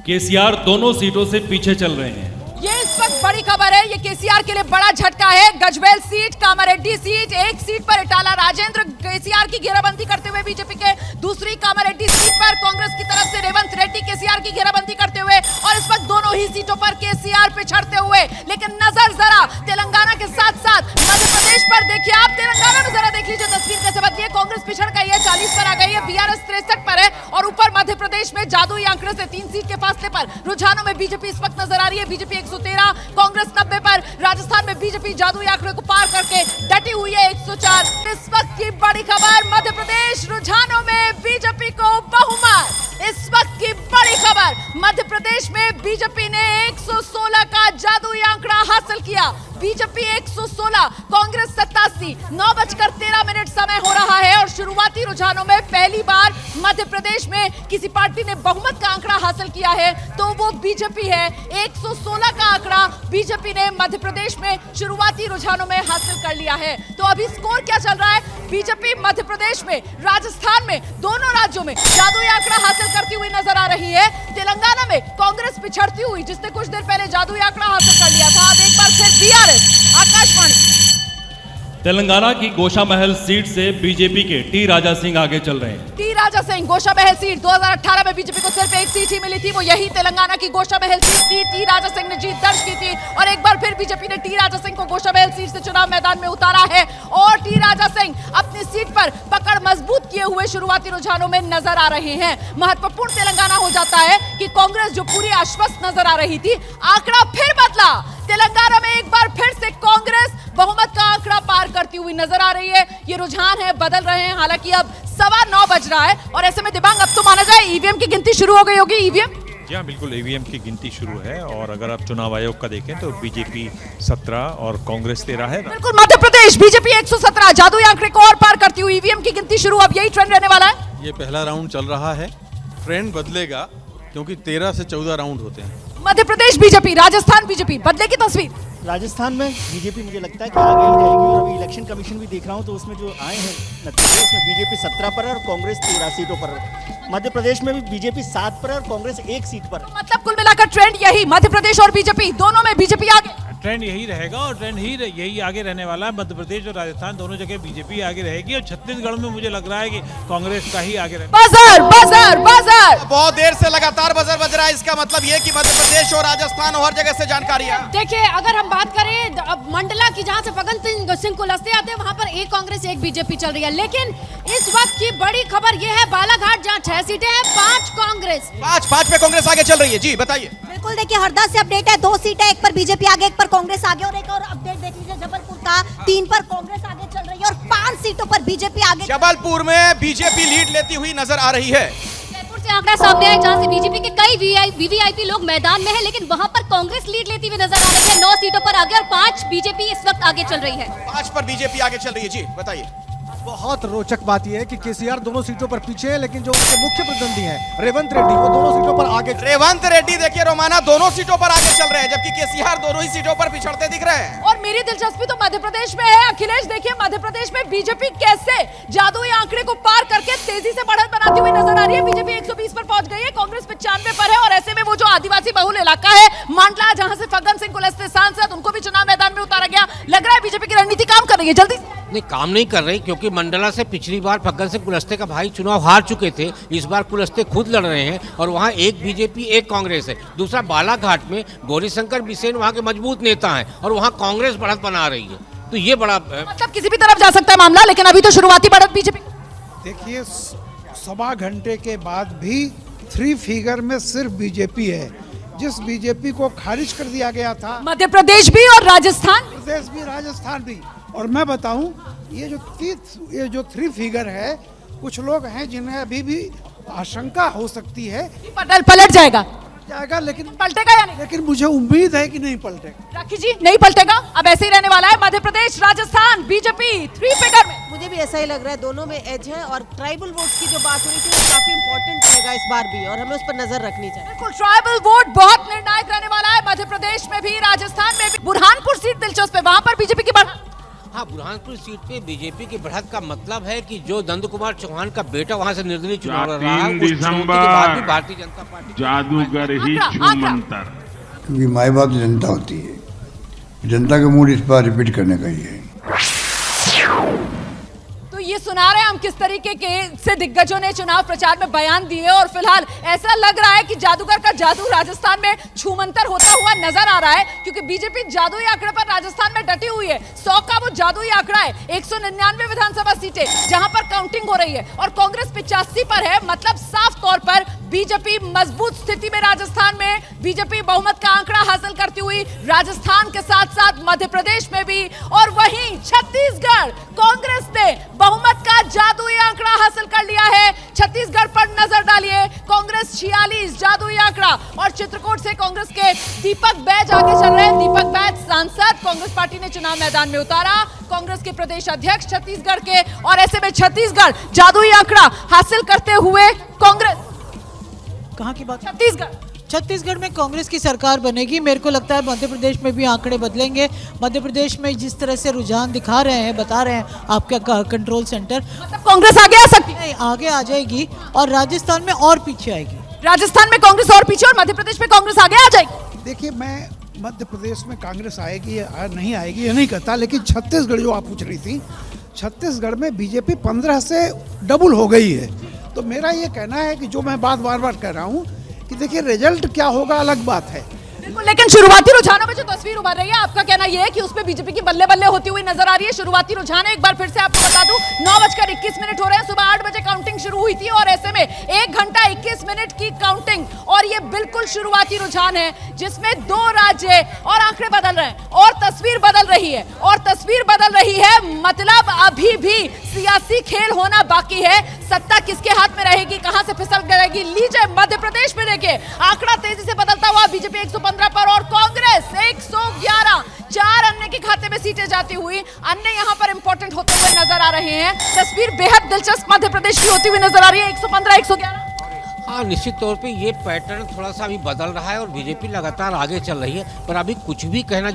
केसीआर दोनों सीटों से पीछे चल रहे हैं। ये इस वक्त बड़ी खबर है, ये केसीआर के लिए बड़ा झटका है। Gajwel seat, Kamareddy seat, 1 seat पर इटाला राजेंद्र केसीआर की घेराबंदी करते हुए बीजेपी के, दूसरी कामारेड्डी सीट पर कांग्रेस की तरफ से रेवंत रेड्डी केसीआर की घेराबंदी करते हुए और इस वक्त दोनों ही सीटों पर केसीआर पिछड़ते हुए। लेकिन नजर जरा तेलंगाना के साथ साथ मध्य प्रदेश पर देखिए आप। तेलंगाना में जरा देख लीजिए तस्वीर कैसे बदली है। कांग्रेस पिछड़ गई है, 40 पर आ गई है, बीआरएस 63 पर है और ऊपर मध्य प्रदेश में जादुई आंकड़े से 3 सीट के फासले पर रुझानों में बीजेपी इस वक्त नजर आ रही है। बीजेपी 113, कांग्रेस 90 पर। राजस्थान में बीजेपी जादुई आंकड़े को पार करके डटी हुई है 104। इस वक्त की बड़ी खबर, मध्य प्रदेश रुझानों में बीजेपी को बहुमत। इस वक्त की बड़ी खबर, मध्य प्रदेश में बीजेपी ने 116 का जादुई आंकड़ा हासिल किया। बीजेपी 116, कांग्रेस 87। 9:13 समय हो रहा है और शुरुआती रुझानों में पहली बार मध्य प्रदेश में किसी पार्टी ने बहुमत का आंकड़ा हासिल किया है तो वो बीजेपी है। 116 का आंकड़ा बीजेपी ने मध्य प्रदेश में शुरुआती रुझानों में हासिल कर लिया है। तो अभी स्कोर क्या चल रहा है? बीजेपी मध्य प्रदेश में, राजस्थान में, दोनों राज्यों में जादुई आंकड़ा हासिल करती हुई नजर आ रही है। तेलंगाना में कांग्रेस पिछड़ती हुई, जिसने कुछ देर पहले जादुई आंकड़ा हासिल कर लिया था। अब एक बार फिर बीआरएस। आकाशवाणी। तेलंगाना की गोशामहल सीट से बीजेपी के टी राजा सिंह आगे चल रहे हैं। टी राजा सिंह, गोशामहल सीट 2018 में बीजेपी को सिर्फ एक सीट ही मिली थी, वो यही तेलंगाना की गोशामहल सीट थी। टी राजा सिंह ने जीत दर्ज की थी और एक बार फिर बीजेपी ने टी राजा सिंह को गोशामहल सीट से चुनाव मैदान में उतारा है और टी राजा सिंह अपनी सीट पर पकड़ मजबूत किए हुए शुरुआती रुझानों में नजर आ रहे हैं। महत्वपूर्ण तेलंगाना हो जाता है कि कांग्रेस जो पूरी आश्वस्त नजर आ रही थी, आंकड़ा फिर बदला। तेलंगाना में एक बार फिर से कांग्रेस बहुमत का आंकड़ा पार करती हुई नजर आ रही है। ये रुझान है, बदल रहे हैं। हालांकि अब 9:15 बज रहा है और ऐसे में दिबांग अब तो माना जाए ईवीएम की गिनती शुरू हो गई होगी। ईवीएम, जी हाँ, बिल्कुल ईवीएम की गिनती शुरू है और अगर आप चुनाव आयोग का देखें तो बीजेपी 17 और कांग्रेस 13 है। बिल्कुल, मध्य प्रदेश बीजेपी 117, जादुई आंकड़े को और पार करती हुई। ईवीएम की गिनती शुरू, अब यही ट्रेंड रहने वाला है। ये पहला राउंड चल रहा है, ट्रेंड बदलेगा क्योंकि 13 से 14 राउंड होते हैं। मध्य प्रदेश बीजेपी, राजस्थान बीजेपी, बदलेगी तस्वीर। राजस्थान में बीजेपी मुझे लगता है कि आगे ही जाएगी और अभी इलेक्शन कमीशन भी देख रहा हूं तो उसमें जो आए हैं नतीजे, उसमें बीजेपी 17 पर है और कांग्रेस 13 सीटों पर है। मध्य प्रदेश में भी बीजेपी 7 पर है और कांग्रेस 1 सीट पर है। मतलब कुल मिलाकर ट्रेंड यही, मध्य प्रदेश और बीजेपी दोनों में बीजेपी आगे। ट्रेंड यही रहेगा और ट्रेंड यही आगे रहने वाला है। मध्य प्रदेश और राजस्थान दोनों जगह बीजेपी आगे रहेगी और छत्तीसगढ़ में मुझे लग रहा है कि कांग्रेस का ही आगे रहेगा। बजर बजर बजर, बहुत देर से लगातार बजर बज रहा है। इसका मतलब ये कि मध्य प्रदेश और राजस्थान और हर जगह से जानकारी है। देखिए, अगर हम बात करें अब मंडला की, जहां से फग्गन सिंह कुलस्ते आते हैं, वहां पर एक कांग्रेस एक बीजेपी चल रही है। लेकिन इस वक्त की बड़ी खबर यह है, बालाघाट जहां 6 सीटें हैं, 5 कांग्रेस, 5 पे कांग्रेस आगे चल रही है। जी बताइए। बिल्कुल, देखिए हरदा से अपडेट है, 2 सीटें, एक पर बीजेपी आगे, एक पर कांग्रेस आगे। और एक और अपडेट देख लीजिए जबलपुर का, 3 पर कांग्रेस आगे चल रही है और 5 सीटों पर बीजेपी आगे। जबलपुर में बीजेपी लीड लेती हुई नजर आ रही है। जयपुर से आंकड़ा सामने आया जहां से बीजेपी के कई वीवीआईपी लोग मैदान में हैं, लेकिन वहां पर कांग्रेस लीड लेती हुई नजर आ रही है। 9 सीटों पर आगे और 5 बीजेपी इस वक्त आगे चल रही है। 5 पर बीजेपी आगे चल रही है। जी बताइए। बहुत रोचक बात यह है कि केसीआर दोनों सीटों पर पीछे है, लेकिन जो मुख्य प्रतिद्वंदी हैं रेवंत रेड्डी, वो दोनों सीटों पर आगे। रेवंत रेड्डी देखिए रोमाना दोनों सीटों पर आगे चल रहे हैं, जबकि केसीआर दोनों ही सीटों पर पिछड़ते दिख रहे हैं। और मेरी दिलचस्पी तो मध्य प्रदेश में है। अखिलेश, देखिए मध्य प्रदेश में बीजेपी कैसे जादुई आंकड़े को पार करके तेजी से बढ़त बनाती हुई नजर आ रही है। बीजेपी 120 पर पहुंच गई है, कांग्रेस 95 पर है और ऐसे में वो जो आदिवासी बहुल इलाका है मंडला, जहां से फग्गन सिंह कुलस्ते सांसद, उनको भी चुनाव मैदान में उतारा गया। लग रहा है बीजेपी की रणनीति काम कर रही है। जल्दी नहीं, काम नहीं कर रही, क्योंकि मंडला से पिछली बार फग्गन सिंह कुलस्ते का भाई चुनाव हार चुके थे। इस बार कुलस्ते खुद लड़ रहे हैं और वहाँ एक बीजेपी एक कांग्रेस है। दूसरा, बालाघाट में गौरीशंकर बिसेन वहाँ के मजबूत नेता हैं और वहाँ कांग्रेस बढ़त बना रही है। तो ये बड़ा मतलब किसी भी तरफ जा सकता है मामला, लेकिन अभी तो शुरुआती बढ़त बीजेपी। देखिए, 1.25 घंटे के बाद भी 3 फिगर में सिर्फ बीजेपी है, जिस बीजेपी को खारिज कर दिया गया था। मध्य प्रदेश भी और राजस्थान भी। और मैं बताऊं, ये जो 3 फिगर है, कुछ लोग हैं जिन्हें अभी भी आशंका हो सकती है पलट जाएगा, लेकिन पलटेगा या नहीं? लेकिन मुझे उम्मीद है कि नहीं पलटेगा। राखी जी, नहीं पलटेगा, अब ऐसे ही रहने वाला है। मध्य प्रदेश, राजस्थान, बीजेपी 3 फिगर में। मुझे भी ऐसा ही लग रहा है, दोनों में एज है। और ट्राइबल वोट की जो बात हुई थी वो काफी इंपॉर्टेंट रहेगा इस बार भी और हमें उस पर नजर रखनी चाहिए। बिल्कुल, ट्राइबल वोट बहुत निर्णायक रहने वाला है। मध्य प्रदेश में भी, राजस्थान में भी। बुरहानपुर सीट दिलचस्प है, वहां पर बीजेपी की बढ़त। हाँ, बुरहानपुर सीट पे बीजेपी की बढ़त का मतलब है कि जो नंद कुमार चौहान का बेटा वहाँ से निर्दलीय चुनाव लड़ रहा है, उस चुनौती के बाद भी भारतीय जनता पार्टी जादूगर ही छूमंतर, क्योंकि माई बाप जनता होती है, जनता का मूड इस बार रिपीट करने का ही है। तो ये सुना रहे हैं हम किस तरीके के से दिग्गजों ने चुनाव प्रचार में बयान दिए और फिलहाल ऐसा लग रहा है कि जादूगर का जादू राजस्थान में छूमंतर होता हुआ नजर आ रहा है, क्योंकि बीजेपी जादुई आंकड़े पर राजस्थान में डटी हुई है। 100 का वो जादुई आंकड़ा है, 199 विधानसभा सीटें जहां पर काउंटिंग हो रही है और कांग्रेस 85 पर है। मतलब साफ तौर पर बीजेपी मजबूत स्थिति में, राजस्थान में बीजेपी बहुमत का आंकड़ा हासिल करती हुई राजस्थान के साथ साथ मध्य प्रदेश में भी, और वहीं छत्तीसगढ़ कांग्रेस ने बहुमत का जादुई आंकड़ा हासिल कर लिया है। छत्तीसगढ़ पर नजर डालिए, कांग्रेस 46 जादुई आंकड़ा, और चित्रकूट से कांग्रेस के दीपक बैज आगे चल रहे हैं। दीपक बैज सांसद, कांग्रेस पार्टी ने चुनाव मैदान में उतारा, कांग्रेस के प्रदेश अध्यक्ष छत्तीसगढ़ के, और ऐसे में छत्तीसगढ़ जादुई आंकड़ा हासिल करते हुए कांग्रेस, कहां की बात? छत्तीसगढ़ में कांग्रेस की सरकार बनेगी। मेरे को लगता है मध्य प्रदेश में भी आंकड़े बदलेंगे। मध्य प्रदेश में जिस तरह से रुझान दिखा रहे हैं, बता रहे हैं आपका कंट्रोल सेंटर, मतलब कांग्रेस आगे आ सकती है? आगे आ जाएगी और राजस्थान में और पीछे आएगी। राजस्थान में कांग्रेस और पीछे और मध्य प्रदेश में कांग्रेस आगे आ जाएगी। देखिए, मैं मध्य प्रदेश में कांग्रेस आएगी या नहीं आएगी ये नहीं कहता, लेकिन छत्तीसगढ़ जो आप पूछ रही थी, छत्तीसगढ़ में बीजेपी 15 से डबल हो गई है। तो मेरा ये कहना है कि जो मैं बात बार बार कह रहा हूँ कि देखिए रिजल्ट क्या होगा अलग बात है, लेकिन शुरुआती रुझानों में जो तस्वीर उभर रही है, आपका कहना यह है कि उसमें बीजेपी की बल्ले बल्ले होती हुई नजर आ रही है। शुरुआती रुझान है, एक बार फिर से आपको बता दूं, 9:21 हो रहे हैं, सुबह 8 बजे काउंटिंग शुरू हुई थी और ऐसे में 1 घंटा 21 मिनट की काउंटिंग, और ये बिल्कुल शुरुआती रुझान है जिसमें 2 राज्य और आंकड़े बदल रहे हैं और तस्वीर बदल रही है, और तस्वीर बदल रही है। मतलब अभी भी सियासी खेल होना बाकी है। सत्ता किसके हाथ में रहेगी, कहां से फिसल जाएगी? लीजिए मध्य प्रदेश में देखिए, आंकड़ा तेजी से बदलता हुआ, बीजेपी 115 पर और कांग्रेस 111, 4 अन्य के खाते में सीटें जाती हुई, अन्य यहां पर इंपॉर्टेंट होते हुए नजर आ रहे हैं। तस्वीर बेहद दिलचस्प मध्य प्रदेश की होती हुई नजर आ रही है, 115, 111। हाँ, निश्चित तौर पे ये पैटर्न थोड़ा सा अभी बदल रहा है और बीजेपी लगातार आगे चल रही है, पर अभी कुछ भी कहना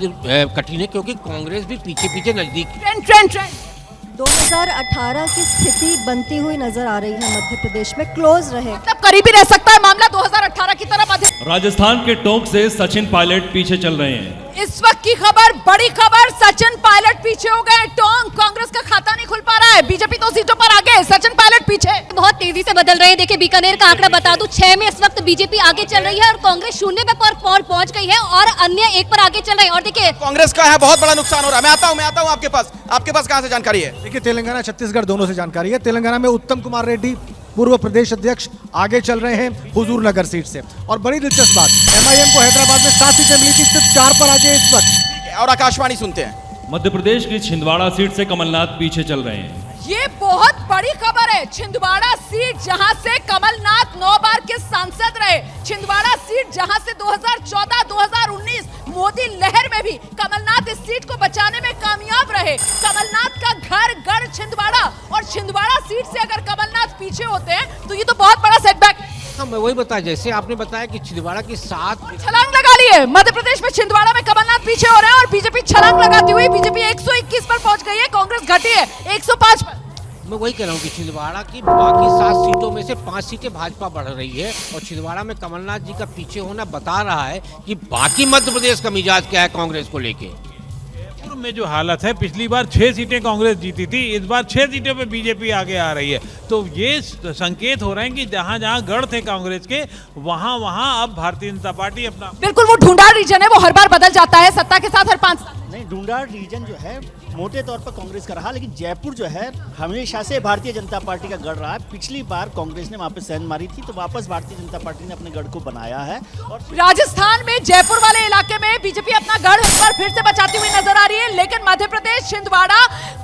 कठिन है क्योंकि कांग्रेस भी पीछे पीछे नजदीक। ट्रेंड 2018 की स्थिति बनती हुई नजर आ रही है मध्य प्रदेश में, क्लोज रहे, मतलब करीबी रह सकता है मामला 2018 की तरह। मध्य राजस्थान के टोंक से सचिन पायलट पीछे चल रहे हैं। इस वक्त की खबर, बड़ी खबर, सचिन पायलट पीछे हो गए। टोंक कांग्रेस का खाता नहीं खुल पा रहा है, बीजेपी 2 सीटों पर आगे, सचिन पायलट पीछे। बहुत तेजी से बदल रहे हैं। देखिए बीकानेर का आंकड़ा बता दूं, 6 में इस वक्त बीजेपी आगे चल रही है और कांग्रेस 0 पे पहुंच गई है और अन्य 1 पर आगे चल रहे हैं। और देखिए कांग्रेस का है बहुत बड़ा नुकसान हो रहा है। मैं आता हूं आपके पास कहां से जानकारी है? देखिए, तेलंगाना छत्तीसगढ़ दोनों से जानकारी है। तेलंगाना में उत्तम कुमार रेड्डी पूर्व प्रदेश अध्यक्ष आगे चल रहे हैं हुजूर नगर सीट से, और बड़ी दिलचस्प बात, MIM को हैदराबाद में 7 सीटें मिली थी, सिर्फ 4 पर आगे इस वक्त। और आकाशवाणी सुनते हैं। मध्य प्रदेश की छिंदवाड़ा सीट से कमलनाथ पीछे चल रहे हैं। ये बहुत बड़ी खबर है। छिंदवाड़ा सीट जहां से कमलनाथ 9 बार के सांसद रहे, छिंदवाड़ा सीट जहां से 2014, 2019 मोदी लहर में भी कमलनाथ इस सीट को बचाने में कामयाब रहे। कमलनाथ का घर गढ़ छिंदवाड़ा, और छिंदवाड़ा सीट से अगर कमलनाथ पीछे होते हैं तो ये तो बहुत बड़ा सेटबैक। हाँ, मैं वही बताया, जैसे आपने बताया कि छिंदवाड़ा की 7 छलांग लगा ली है मध्य प्रदेश में। छिंदवाड़ा में कमलनाथ पीछे हो रहे हैं और बीजेपी छलांग लगाती हुई, बीजेपी 121 पर पहुंच गई है, कांग्रेस घटी है 105 पर। मैं वही कह रहा हूँ कि छिंदवाड़ा की बाकी 7 सीटों में से 5 सीटें भाजपा बढ़ रही है, और छिंदवाड़ा में कमलनाथ जी का पीछे होना बता रहा है कि बाकी मध्य प्रदेश का मिजाज क्या है कांग्रेस को लेके। जयपुर में जो हालत है, पिछली बार 6 सीटें कांग्रेस जीती थी, इस बार 6 सीटों पे बीजेपी आगे आ रही है। तो ये संकेत हो रहे हैं कि जहां जहां गढ़ थे कांग्रेस के, वहां वहां अब भारतीय जनता पार्टी अपना, बिल्कुल वो ढूंढाड़ रीजन है, वो हर बार बदल जाता है सत्ता के साथ, हर 5 साल। नहीं, ढूंढाड़ रीजन जो है मोटे तौर पर कांग्रेस का रहा, लेकिन जयपुर जो है हमेशा से भारतीय जनता पार्टी का गढ़ रहा है। पिछली बार कांग्रेस ने वहां पे सेंध मारी थी, तो वापस भारतीय जनता पार्टी ने अपने गढ़ को बनाया है। और राजस्थान में जयपुर वाले इलाके में बीजेपी अपना गढ़ फिर से बचाती हुई नजर आ रही है, लेकिन मध्य प्रदेश छिंदवाड़ा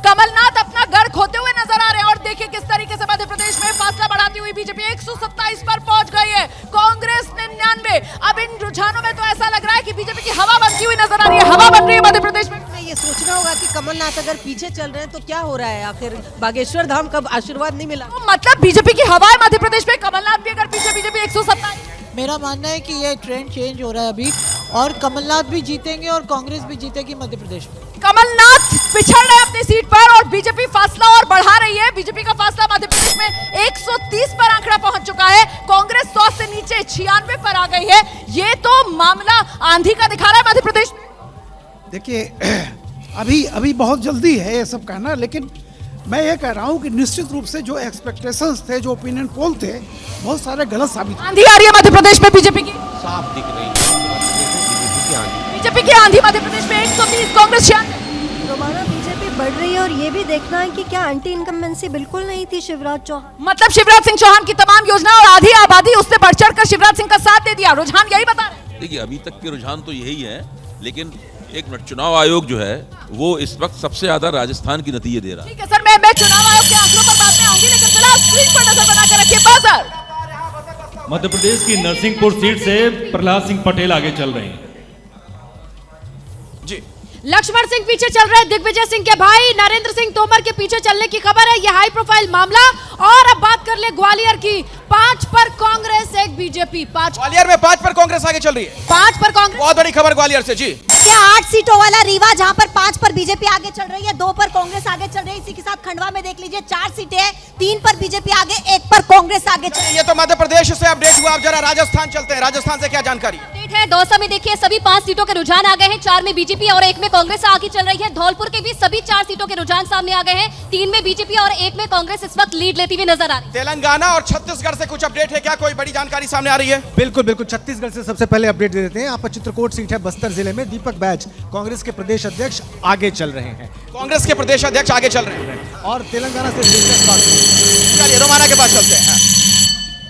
कमलनाथ अपना गढ़ खोते हुए नजर आ रहे हैं। और देखिए किस तरीके से मध्य प्रदेश में फासला बढ़ाती हुई बीजेपी 127 पर पहुंच गई है, कांग्रेस 99। अब इन रुझानों में तो ऐसा लग रहा है कि बीजेपी की हवा बनती हुई नजर आ रही है, हवा बन रही है मध्य प्रदेश में। ये सोचना होगा कि कमलनाथ अगर पीछे चल रहे हैं तो क्या हो रहा है, आखिर बागेश्वर धाम कब आशीर्वाद नहीं मिला? तो मतलब बीजेपी की हवा है मध्य प्रदेश में, कमलनाथ भी अगर पीछे, बीजेपी 127। मेरा मानना है कि ये ट्रेंड चेंज हो रहा है अभी, और कमलनाथ भी जीतेंगे और कांग्रेस भी जीतेगी मध्य प्रदेश में। कमलनाथ पिछड़ रहे अपनी सीट पर और बीजेपी फासला और बढ़ा रही है। बीजेपी का फासला मध्य प्रदेश में 130 पर आंकड़ा पहुंच चुका है, कांग्रेस 100 से नीचे 96 पर आ गई है। ये तो मामला आंधी का दिखा रहा है मध्य प्रदेश में। देखिए, अभी बहुत जल्दी है ये सब कहना, लेकिन मैं ये कह रहा हूँ कि निश्चित रूप से जो एक्सपेक्टेशंस थे, जो ओपिनियन पोल थे, बहुत सारे गलत साबित हुए। आंधी आ रही है मध्य प्रदेश में बीजेपी की, साफ दिख रही है बीजेपी की आंधी मध्य प्रदेश में 120, कांग्रेस 96। रोमाना बीजेपी बढ़ रही है और ये भी देखना है कि क्या एंटी इनकम्बेंसी बिल्कुल नहीं थी शिवराज चौहान। मतलब शिवराज सिंह चौहान की तमाम योजना और आधी आबादी उससे बढ़ चढ़ कर शिवराज सिंह का साथ दे दिया, रुझान यही बता रहे हैं। देखिए अभी तक के रुझान तो यही है, लेकिन एक मिनट, चुनाव आयोग जो है वो इस वक्त सबसे ज्यादा राजस्थान की नतीजे दे रहा है। ठीक है सर, मैं चुनाव आयोग के आंकड़ों पर बाद में आऊंगी, लेकिन फिलहाल स्क्रीन पर नजर बनाकर रखिए बाजार। मध्य प्रदेश की नरसिंहपुर सीट से प्रहलाद सिंह पटेल आगे चल रहे हैं। जी, लक्ष्मण सिंह पीछे चल रहे हैं दिग्विजय सिंह के भाई नरेंद्र सिंह तोमर के पीछे चलने की खबर है। यह हाई प्रोफाइल मामला। और अब बात कर ले ग्वालियर की, 5 पर कांग्रेस 1 बीजेपी। 5 ग्वालियर में 5 पर कांग्रेस आगे चल रही है। 5 पर कांग्रेस, बहुत बड़ी खबर ग्वालियर से। जी, 8 सीटों वाला रीवा, जहां पर 5 पर बीजेपी आगे चल रही है, 2 पर कांग्रेस आगे चल रही है। इसी के साथ खंडवा में देख लीजिए 4 सीटें हैं, 3 पर बीजेपी आगे, 1 पर कांग्रेस आगे चल रही है। ये तो मध्य प्रदेश से अपडेट हुआ। अब जरा राजस्थान चलते हैं। राजस्थान से क्या जानकारी है? दौसा में देखिए सभी 5 सीटों के रुझान आ गए हैं। 4 में बीजेपी और 1 में कांग्रेस आगे चल रही है। धौलपुर के भी सभी 4 सीटों के रुझान सामने आ गए हैं। 3 में बीजेपी और 1 में कांग्रेस इस वक्त लीड लेती हुई नजर आ रही है। तेलंगाना और छत्तीसगढ़ से कुछ अपडेट है क्या? कोई बड़ी जानकारी सामने आ रही है? बिल्कुल बिल्कुल, छत्तीसगढ़ से सबसे पहले अपडेट दे देते हैं। यहाँ पर चित्रकूट सीट है बस्तर जिले में। दीपक बैज कांग्रेस के प्रदेश अध्यक्ष आगे चल रहे हैं। कांग्रेस के प्रदेश अध्यक्ष आगे चल रहे हैं। और तेलंगाना से दिलचस्प बात, चलिए रोमाना के पास चलते हैं।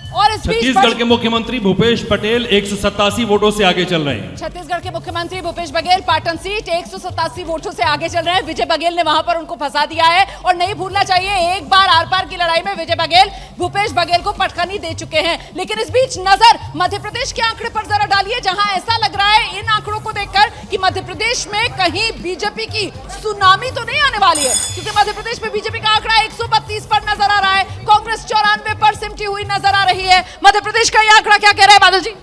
और इस बीच छत्तीसगढ़ के मुख्यमंत्री भूपेश पटेल 187 वोटों से आगे चल रहे हैं। छत्तीसगढ़ के मुख्यमंत्री भूपेश बघेल पाटन सीट 187 वोटों से आगे चल रहे हैं। विजय बघेल ने वहां पर उनको फंसा दिया है और नहीं भूलना चाहिए, एक बार आर पार की लड़ाई में विजय बघेल भूपेश बघेल को पटखनी दे चुके हैं। लेकिन इस बीच नजर मध्य प्रदेश के आंकड़े पर जरा डालिए, जहां ऐसा लग रहा है इन आंकड़ों को देखकर कि मध्य प्रदेश में कहीं बीजेपी की सुनामी तो नहीं आने वाली है, क्योंकि मध्य प्रदेश में बीजेपी का आंकड़ा 132 पर नजर आ रहा है, कांग्रेस 94 पर सिमटी हुई नजर आ रही है। मध्य प्रदेश का ये आंकड़ा क्या कह रहा है बादल जी?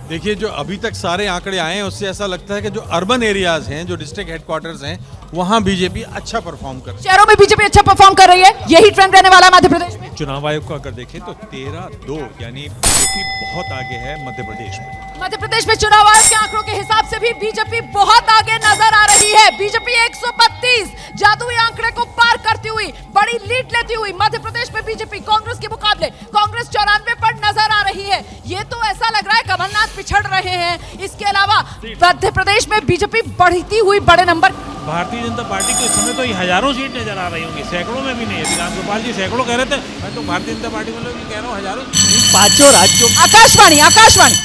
देखिए, जो अभी तक सारे आंकड़े आए हैं उससे ऐसा लगता है कि जो अर्बन एरियाज हैं, जो डिस्ट्रिक्ट हेडक्वार्टर्स हैं, वहां बीजेपी अच्छा परफॉर्म कर रही है। शहरों में बीजेपी अच्छा परफॉर्म कर रही है, यही ट्रेंड रहने वाला है मध्य प्रदेश में। चुनाव आयोग को अगर देखें तो 13-2 यानी बीजेपी बहुत आगे है मध्य प्रदेश में। मध्य प्रदेश में चुनाव आयोग के आंकड़ों के हिसाब से भी बीजेपी बहुत आगे नजर आ रही है। बीजेपी 132 जादुई आंकड़े को पार करती हुई बड़ी लीड लेती हुई मध्य प्रदेश में बीजेपी कांग्रेस के मुकाबले कांग्रेस 94 पर नजर आ रही है। ये तो ऐसा लग रहा है कमलनाथ पिछड़ रहे हैं। इसके अलावा मध्य प्रदेश में बीजेपी बढ़ती हुई बड़े नंबर। भारतीय जनता पार्टी को इस समय तो ये हजारों सीट नजर आ रही होंगी, सैकड़ों में भी नहीं है। रामगोपाल जी सैकड़ों कह रहे थे, मैं तो भारतीय जनता पार्टी वालों की कह रहा हूँ हजारों। 5 राज्यों। आकाशवाणी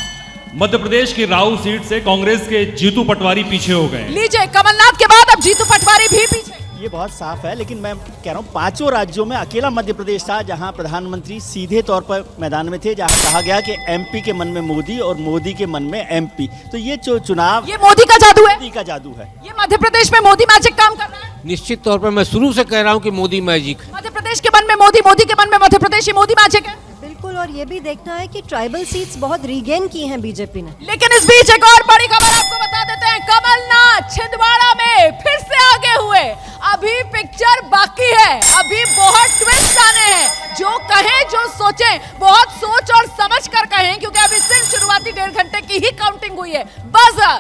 मध्य प्रदेश की राऊ सीट से कांग्रेस के जीतू पटवारी पीछे हो गए। लीजिए, कमलनाथ के बाद अब जीतू पटवारी भी पीछे। ये बहुत साफ है, लेकिन मैं कह रहा हूँ 5 राज्यों में अकेला मध्य प्रदेश था जहां प्रधानमंत्री सीधे तौर पर मैदान में थे, जहां कहा गया कि एमपी के मन में मोदी और मोदी के मन में एमपी। तो ये जो चुनाव, ये मोदी का जादू है, मोदी का जादू है। ये मध्य प्रदेश में मोदी मैजिक काम कर रहा है। निश्चित तौर पर मैं शुरू से कह रहा हूँ कि मोदी मैजिक। मध्य प्रदेश के मन में मोदी, मोदी के मन में मध्य प्रदेश, ये मोदी मैजिक है। बिल्कुल, और ये भी देखना है कि ट्राइबल सीट्स बहुत रीगेन की हैं बीजेपी ने। लेकिन इस बीच एक और बड़ी खबर आपको बता देते हैं, कमलनाथ छिंदवाड़ा में फिर से आगे हुए। अभी पिक्चर बाकी है, अभी बहुत ट्विस्ट आने हैं। जो कहें जो सोचें, बहुत सोच और समझ कर कहें, क्योंकि अभी सिर्फ शुरुआती 1.5 घंटे की ही काउंटिंग हुई है। बजर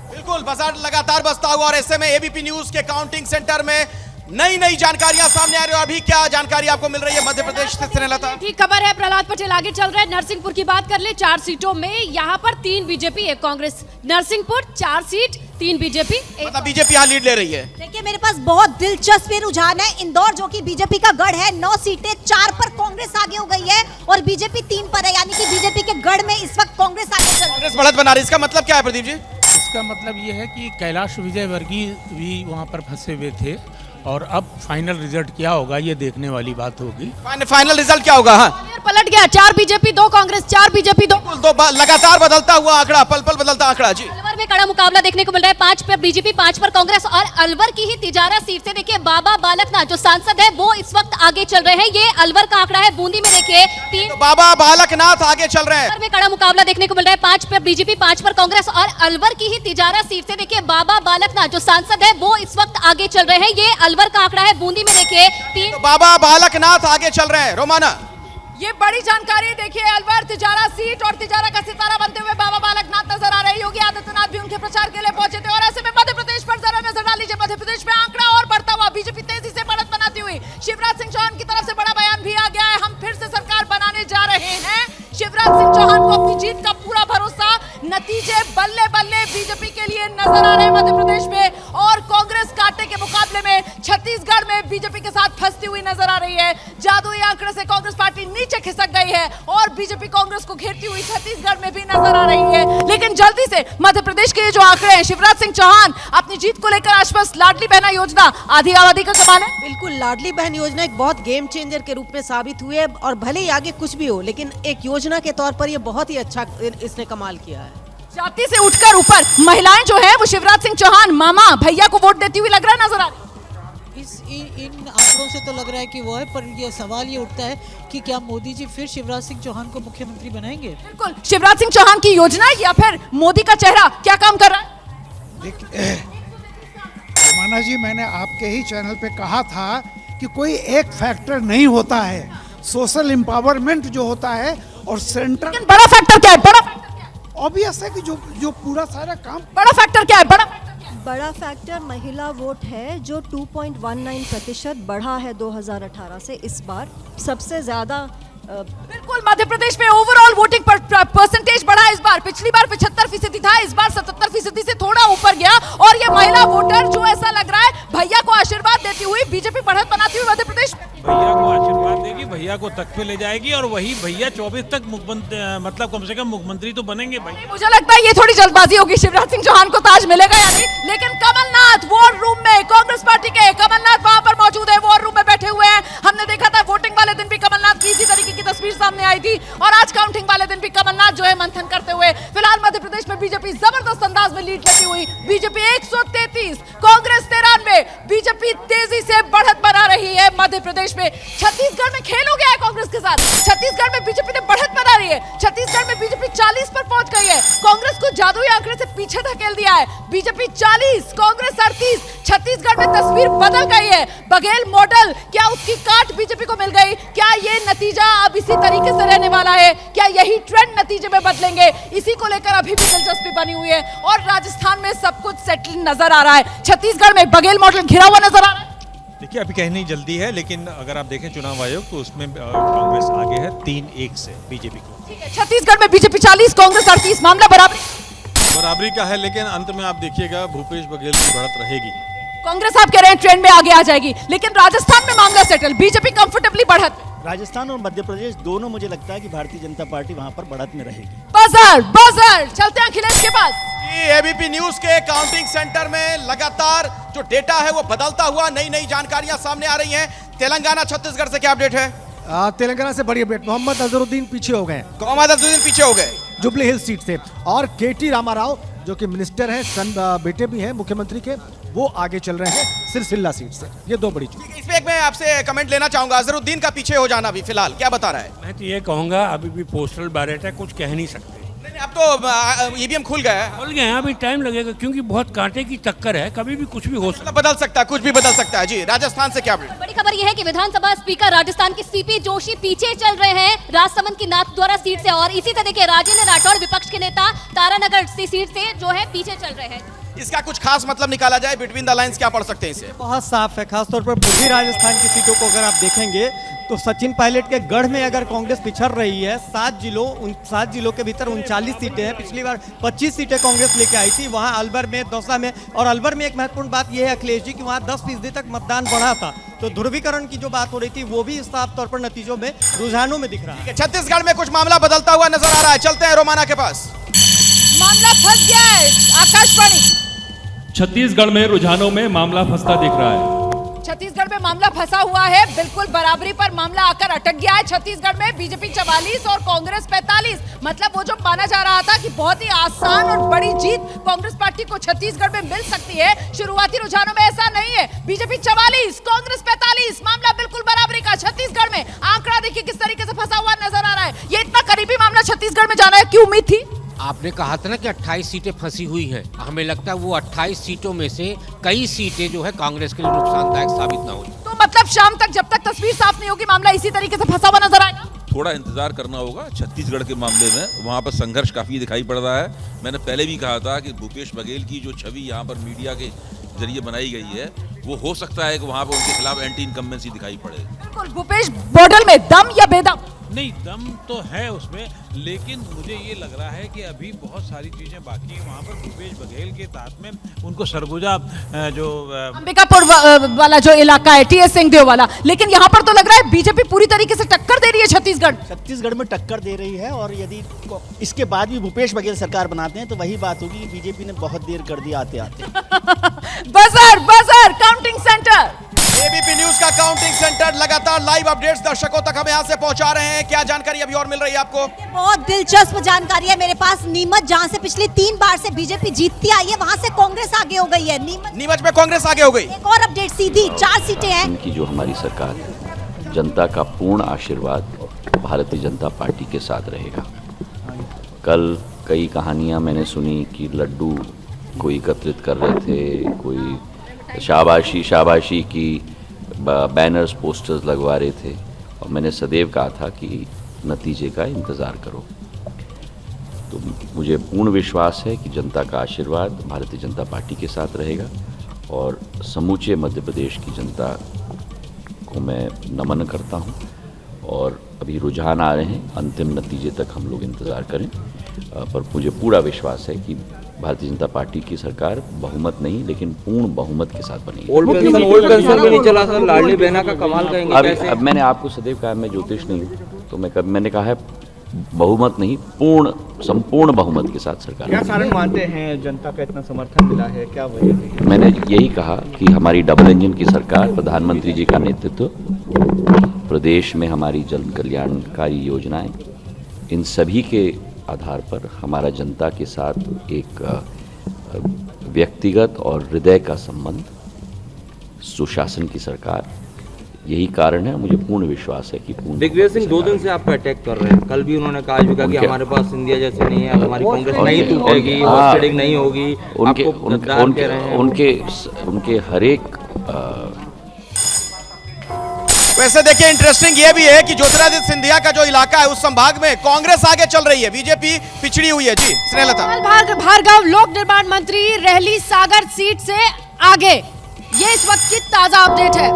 बिल्कुल, बाजार लगातार बसता हुआ और ऐसे में एबीपी न्यूज के काउंटिंग सेंटर में नई जानकारियां सामने आ रही है। अभी क्या जानकारी आपको मिल रही है मध्य प्रदेश से स्नेहलता? ठीक खबर है, प्रहलाद पटेल आगे चल रहे हैं। नरसिंहपुर की बात कर ले, 4 सीटों में यहाँ पर 3 BJP 1 Congress. Narsinghpur 4 seat 3 BJP, मतलब बीजेपी यहाँ लीड ले रही है। देखिए, मेरे पास बहुत दिलचस्प रुझान है। इंदौर जो कि बीजेपी का गढ़ है, 9 सीटें, 4 पर कांग्रेस आगे हो गई है और बीजेपी 3 पर है, यानी कि बीजेपी के गढ़ में इस वक्त कांग्रेस आगे चल रही है। कांग्रेस बढ़त बना रही है, इसका मतलब क्या है प्रदीप जी? इसका मतलब ये है कि कैलाश विजयवर्गीय भी वहाँ पर फंसे हुए थे और अब फाइनल रिजल्ट क्या होगा ये देखने वाली बात होगी। फाइनल रिजल्ट क्या होगा? हाँ, पलट गया, 4 बीजेपी 2 कांग्रेस, 4 बीजेपी 2 लगातार बदलता हुआ आंकड़ा, पल पल बदलता आंकड़ा। जी, अलवर में कड़ा मुकाबला देखने को मिल रहा है। 5 पर बीजेपी, 5 पर कांग्रेस। और अलवर की ही तिजारा सीट से देखिए बाबा बालकनाथ जो सांसद है वो इस वक्त आगे चल रहे हैं। ये अलवर का आंकड़ा है। बूंदी में देखिए 3 बाबा बालकनाथ आगे चल रहे हैं। अलवर में कड़ा मुकाबला देखने को मिल रहा है। 5 पर बीजेपी, 5 पर कांग्रेस। और अलवर की ही तिजारा सीट से देखिए बाबा बालकनाथ जो सांसद है वो इस वक्त आगे चल रहे हैं। ये अलवर का आंकड़ा है। बूंदी में देखिए 3 बाबा बालकनाथ आगे चल रहे हैं। रोमाना, ये बड़ी जानकारी देखिए, अलवर तिजारा सीट और तिजारा का सितारा बनते हुए बाबा बालकनाथ नजर आ रहे हैं। योगी आदित्यनाथ भी उनके प्रचार के लिए पहुंचे थे। और ऐसे में मध्य प्रदेश पर जरा नजर डाल लीजिए। मध्य प्रदेश में आंकड़ा और बढ़ता हुआ, बीजेपी तेजी से बढ़त बनाती हुई। शिवराज सिंह शिवराज सिंह चौहान को अपनी जीत का पूरा भरोसा, नतीजे बल्ले बल्ले बीजेपी के लिए नजर आ रहे हैं मध्य प्रदेश में, और कांग्रेस कांटे के मुकाबले में छत्तीसगढ़ में बीजेपी के साथ फंसती हुई नजर आ रही है। जादुई आंकड़े से कांग्रेस पार्टी नीचे खिसक गई है और बीजेपी कांग्रेस को घेरती हुई छत्तीसगढ़ में भी नजर आ रही है। लेकिन जल्दी से मध्य प्रदेश के जो आंकड़े हैं, शिवराज सिंह चौहान अपनी जीत को लेकर आश्वस्त, लाडली बहना योजना आधी आबादी का कमाल है। बिल्कुल, लाडली बहन योजना एक बहुत गेम चेंजर के रूप में साबित हुई है, और भले ही आगे कुछ भी हो, लेकिन एक योजना के तौर पर ये बहुत ही अच्छा इसने कमाल किया है। जाति से उठकर ऊपर महिलाएं जो है वो शिवराज सिंह चौहान मामा भैया को वोट देती हुई लग रहा है, नजर आ रही है। इन आंकड़ों से तो लग रहा है कि वो है, पर ये सवाल ये उठता है कि क्या मोदी जी फिर शिवराज सिंह चौहान को मुख्यमंत्री बनाएंगे? बिल्कुल, शिवराज सिंह चौहान की योजना या फिर मोदी का चेहरा क्या काम कर रहा है? माना जी, मैंने आपके ही चैनल पे कहा था कि कोई एक फैक्टर नहीं होता है, सोशल एम्पावरमेंट जो होता है और सेंटर। लेकिन बड़ा फैक्टर क्या है? बड़ा ऑब्वियस है कि जो पूरा सारा काम। बड़ा फैक्टर क्या है? बड़ा फैक्टर महिला वोट है जो 2.19% बढ़ा है 2018 से इस बार सबसे ज्यादा। बिल्कुल, मध्य प्रदेश में ओवरऑल वोटिंग परसेंटेज बढ़ा इस बार। पिछली बार 75% था, इस बार 77% से थोड़ा ऊपर गया, और ये महिला वोटर जो ऐसा लग रहा है भैया को आशीर्वाद देती हुई बीजेपी बढ़त बनाती हुई मध्य प्रदेश में। भैया को आशीर्वाद देगी, भैया को तख्त पे ले जाएगी, और वही भैया 24 तक मतलब कम से कम मुख्यमंत्री तो बनेंगे भाई। मुझे लगता है ये थोड़ी जल्दबाजी होगी, शिवराज सिंह चौहान को ताज मिलेगा या नहीं। लेकिन कमलनाथ वॉर रूम में, कांग्रेस पार्टी के कमलनाथ वहां पर मौजूद है, वॉर रूम में बैठे हुए हैं। हमने देखा था वोटिंग वाले दिन भी कमलनाथ की इसी तरीके की तस्वीर सामने आई थी, और आज काउंटिंग वाले दिन भी कमलनाथ जो है मंथन करते हुए। फिलहाल मध्य प्रदेश में बीजेपी जबरदस्त अंदाज में लीड लेती हुई, बीजेपी 133, कांग्रेस 93, बीजेपी तेजी से बढ़त बना रही है मध्य प्रदेश में। छत्तीसगढ़ में खेल हो गया है कांग्रेस के साथ, छत्तीसगढ़ में बीजेपी ने बढ़त बना रही है, छत्तीसगढ़ में बीजेपी 40 पर पहुंच गई है, कांग्रेस को जादुई आंकड़े से पीछे धकेल दिया है। बीजेपी 40, कांग्रेस 38, छत्तीसगढ़ में तस्वीर बदल गई है। बघेल मॉडल, क्या उसकी काट बीजेपी को मिल गई? क्या ये नतीजा अब इसी तरीके से रहने वाला है? क्या यही ट्रेंड नतीजे में बदलेंगे? इसी को लेकर अभी भी दिलचस्पी बनी हुई है, और राजस्थान में सब कुछ सेटल नजर आ रहा है। छत्तीसगढ़ में बघेल मॉडल घिरा हुआ नजर आ रहा है। देखिए, अभी कहनी जल्दी है, लेकिन अगर आप देखें चुनाव आयोग तो उसमें कांग्रेस आगे है 3-1 से बीजेपी को। छत्तीसगढ़ में बीजेपी 40, कांग्रेस 38, मामला बराबरी का है, लेकिन अंत में आप देखिएगा भूपेश बघेल की बढ़त रहेगी। कांग्रेस आप कह रहे हैं ट्रेंड में आगे आ जाएगी, लेकिन राजस्थान में मामला सेटल, बीजेपी कंफर्टेबली बढ़त। राजस्थान और मध्य प्रदेश दोनों मुझे लगता है कि भारतीय जनता पार्टी वहां पर बढ़त में रहेगी। बजर चलते हैं अखिलेश के पास। एबीपी न्यूज के काउंटिंग सेंटर में लगातार जो डेटा है वो बदलता हुआ नई जानकारियां सामने आ रही हैं। तेलंगाना छत्तीसगढ़ से क्या अपडेट है? तेलंगाना से बड़ी अपडेट, मोहम्मद अजहरुद्दीन पीछे हो गए। मोहम्मद अजहरुद्दीन पीछे हो गए जुबली हिल सीट से, और केटी रामाराव जो कि मिनिस्टर हैं, सन बेटे भी हैं मुख्यमंत्री के, वो आगे चल रहे हैं सिरसिल्ला सीट से। ये दो बड़ी चीज। इस पे एक मैं आपसे कमेंट लेना चाहूंगा, अजहरुद्दीन का पीछे हो जाना भी फिलहाल क्या बता रहा है? मैं तो ये कहूंगा अभी भी पोस्टल बैलेट है, कुछ कह नहीं सकते। अब तो ईवीएम खुल गया है। खुल गए हैं, अभी टाइम लगेगा क्योंकि बहुत कांटे की टक्कर है, कभी भी कुछ भी हो सकता है, बदल सकता है, कुछ भी बदल सकता है। जी, राजस्थान से क्या अपडेट? बड़ी खबर यह है कि विधानसभा स्पीकर राजस्थान की सीपी जोशी पीछे चल रहे हैं राजसमंद की नाथद्वारा सीट से, और इसी तरह के राजेंद्र राठौड़ विपक्ष के नेता तारानगर सीट से जो है पीछे चल रहे हैं। इसका कुछ खास मतलब निकाला जाए, बिटवीन द लाइंस क्या पढ़ सकते हैं इसे? बहुत साफ है, खासतौर पर पूर्वी राजस्थान की सीटों को अगर आप देखेंगे तो सचिन पायलट के गढ़ में अगर कांग्रेस पिछड़ रही है, 7 जिलों के भीतर 39 सीटें हैं। पिछली बार 25 सीटें कांग्रेस लेके आई थी, वहां अलवर में, दौसा में, और अलवर में एक महत्वपूर्ण बात यह है अखिलेश जी की वहां 10% तक मतदान बढ़ा था। तो ध्रुवीकरण की जो बात हो रही थी वो भी साफ तौर पर नतीजों में, रुझानों में दिख रहा है। छत्तीसगढ़ में कुछ मामला बदलता हुआ नजर आ रहा है, चलते हैं रोमाना के पास। मामला फंस गया है, आकाशवाणी। छत्तीसगढ़ में रुझानों में मामला फंसता दिख रहा है। छत्तीसगढ़ में मामला फंसा हुआ है, बिल्कुल बराबरी पर मामला आकर अटक गया है। छत्तीसगढ़ में बीजेपी 44 और कांग्रेस 45, मतलब वो जो माना जा रहा था कि बहुत ही आसान और बड़ी जीत कांग्रेस पार्टी को छत्तीसगढ़ में मिल सकती है, शुरुआती रुझानों में ऐसा नहीं है। बीजेपी 44, कांग्रेस 45, मामला बिल्कुल बराबरी का। छत्तीसगढ़ में आंकड़ा देखिए किस तरीके से फंसा हुआ नजर आ रहा है। ये इतना करीबी मामला छत्तीसगढ़ में जाना है, क्यों उम्मीद थी? आपने कहा था ना कि 28 सीटें फंसी हुई हैं। हमें लगता है वो 28 सीटों में से कई सीटें जो है कांग्रेस के लिए नुकसानदायक साबित ना हो। तो मतलब शाम तक जब तक तस्वीर साफ नहीं होगी मामला इसी तरीके से फंसा हुआ नजर आएगा। थोड़ा इंतजार करना होगा छत्तीसगढ़ के मामले में, वहाँ पर संघर्ष काफी दिखाई पड़ रहा है। मैंने पहले भी कहा था कि भूपेश बघेल की जो छवि यहाँ पर मीडिया के जरिए बनाई गई है, वो हो सकता है कि वहाँ पर उनके खिलाफ एंटी इनकम्बेंसी दिखाई पड़े। बिल्कुल, भूपेश मॉडल में दम या बेदम? नहीं, दम तो है उसमें, लेकिन मुझे ये लग रहा है कि अभी बहुत सारी चीजें बाकी हैं वहाँ पर। भूपेश बघेल के साथ में उनको सरगुजा जो अंबिकापुर वाला जो इलाका है, टीएस सिंहदेव वाला, लेकिन यहाँ पर तो लग रहा है बीजेपी पूरी तरीके से टक्कर दे रही है छत्तीसगढ़ में टक्कर दे रही है। और यदि इसके बाद भी भूपेश बघेल सरकार बनाते हैं तो वही बात होगी कि बीजेपी ने बहुत देर कर दी आते आते। Buzzer counting centre, ABP news का काउंटिंग सेंटर लगातार लाइव अपडेट्स दर्शकों तक हम यहाँ से पहुंचा रहे हैं। क्या जानकारी अभी और मिल रही है आपको? बहुत दिलचस्प जानकारी है मेरे पास। नीमच, जहाँ से पिछली 3 बार से बीजेपी जीतती आई है, वहाँ से कांग्रेस आगे हो गई है। नीमच में कांग्रेस आगे हो गई। एक और अपडेट सीधी, 4 सीटें हैं। उनकी जो हमारी सरकार है, जनता का पूर्ण आशीर्वाद भारतीय जनता पार्टी के साथ रहेगा। कल कई कहानियां मैंने सुनी कि लड्डू को एकत्रित कर रहे थे, कोई शाबाशी की बैनर्स पोस्टर्स लगवा रहे थे, और मैंने सदैव कहा था कि नतीजे का इंतज़ार करो। तो मुझे पूर्ण विश्वास है कि जनता का आशीर्वाद भारतीय जनता पार्टी के साथ रहेगा, और समूचे मध्य प्रदेश की जनता को मैं नमन करता हूं। और अभी रुझान आ रहे हैं, अंतिम नतीजे तक हम लोग इंतज़ार करें, पर मुझे पूरा विश्वास है कि भारतीय जनता पार्टी की सरकार बहुमत नहीं लेकिन पूर्ण बहुमत के साथ बनेगी। ओल्ड पेंशन भी नहीं चला सर, लाडली बहना का कमाल कहेंगे कैसे? अब मैंने आपको सदैव कहा मैं ज्योतिष नहीं हूँ, तो मैंने कहा है बहुमत नहीं, संपूर्ण बहुमत के साथ सरकार। क्या कारण मानते हैं जनता का इतना समर्थन मिला है, क्या वजह है? मैंने यही कहा कि हमारी डबल इंजन की सरकार, प्रधानमंत्री जी का नेतृत्व, प्रदेश में हमारी जन कल्याणकारी योजनाएं, इन सभी के आधार पर हमारा जनता के साथ एक व्यक्तिगत और हृदय का संबंध, सुशासन की सरकार, यही कारण है। मुझे पूर्ण विश्वास है कि दिग्विजय सिंह 2 दिन से आपको अटैक कर रहे हैं। कल भी उन्होंने कहा कि हमारे पास सिंधिया जैसे नहीं है, हमारी कांग्रेस नहीं टूटेगी, हॉस्टेडिंग नहीं होगी। उनके हर एक वैसे देखिए इंटरेस्टिंग ये भी है कि ज्योतिरादित्य सिंधिया का जो इलाका है उस संभाग में कांग्रेस आगे चल रही है, बीजेपी पिछड़ी हुई है। जी स्नेहलता भार्गव, लोक निर्माण मंत्री रहली सागर सीट से आगे, ये इस वक्त की ताजा अपडेट है।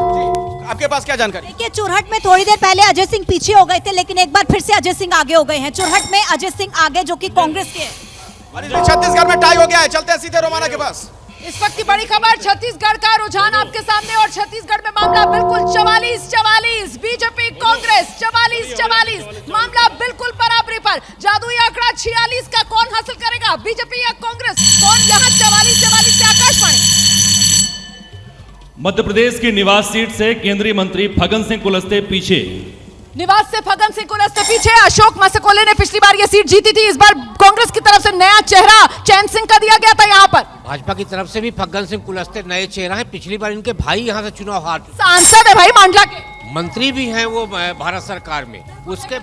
आपके पास क्या जानकारी? देखिए, चुरहट में थोड़ी देर पहले अजय सिंह पीछे हो गए थे, लेकिन एक बार फिर से अजय सिंह आगे हो गए हैं। चुरहट में अजय सिंह आगे, जो कि कांग्रेस के हैं। छत्तीसगढ़ में टाई हो गया है। चलते हैं सीधे रोमाना के पास। इस वक्त की बड़ी खबर, छत्तीसगढ़ का रुझान आपके सामने, और छत्तीसगढ़ में मामला बिल्कुल 44-44, बीजेपी कांग्रेस 44-44, मामला बिल्कुल बराबरी पर। जादुई आंकड़ा 46 का कौन हासिल करेगा, बीजेपी या कांग्रेस? कौन यहाँ 44-44 से? आकाशवाणी। मध्य प्रदेश की निवास सीट से केंद्रीय मंत्री फग्गन सिंह कुलस्ते पीछे। निवास से फग्गन सिंह कुलस्ते पीछे। अशोक मसकोले ने पिछली बार ये सीट जीती थी, इस बार कांग्रेस की तरफ से नया चेहरा चैन सिंह का दिया गया था यहाँ पर। भाजपा की तरफ से भी फग्गन सिंह कुलस्ते नए चेहरा है। पिछली बार इनके भाई यहाँ से चुनाव हार, सांसद है भाई मांडला के, मंत्री भी हैं वो भारत सरकार में। उसके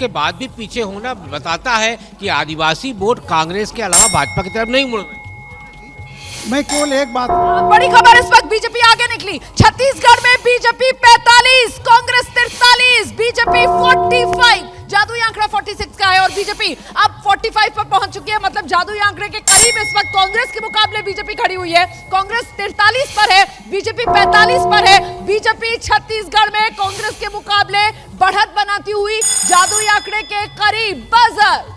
बाद भी पीछे होना बताता है कि आदिवासी वोट कांग्रेस के अलावा भाजपा की तरफ नहीं मुड़ रहे। मैं केवल एक बात, बड़ी खबर, इस वक्त बीजेपी आगे निकली। छत्तीसगढ़ में बीजेपी 45, कांग्रेस 43, बीजेपी 45। जादुई आंकड़ा 46 का है और बीजेपी अब 45 पर पहुंच चुकी है। मतलब जादुई आंकड़े के करीब इस वक्त कांग्रेस के मुकाबले बीजेपी खड़ी हुई है। कांग्रेस 43 पर है, बीजेपी 45 पर है। बीजेपी छत्तीसगढ़ में कांग्रेस के मुकाबले बढ़त बनाती हुई जादुई आंकड़े के करीब। बजर,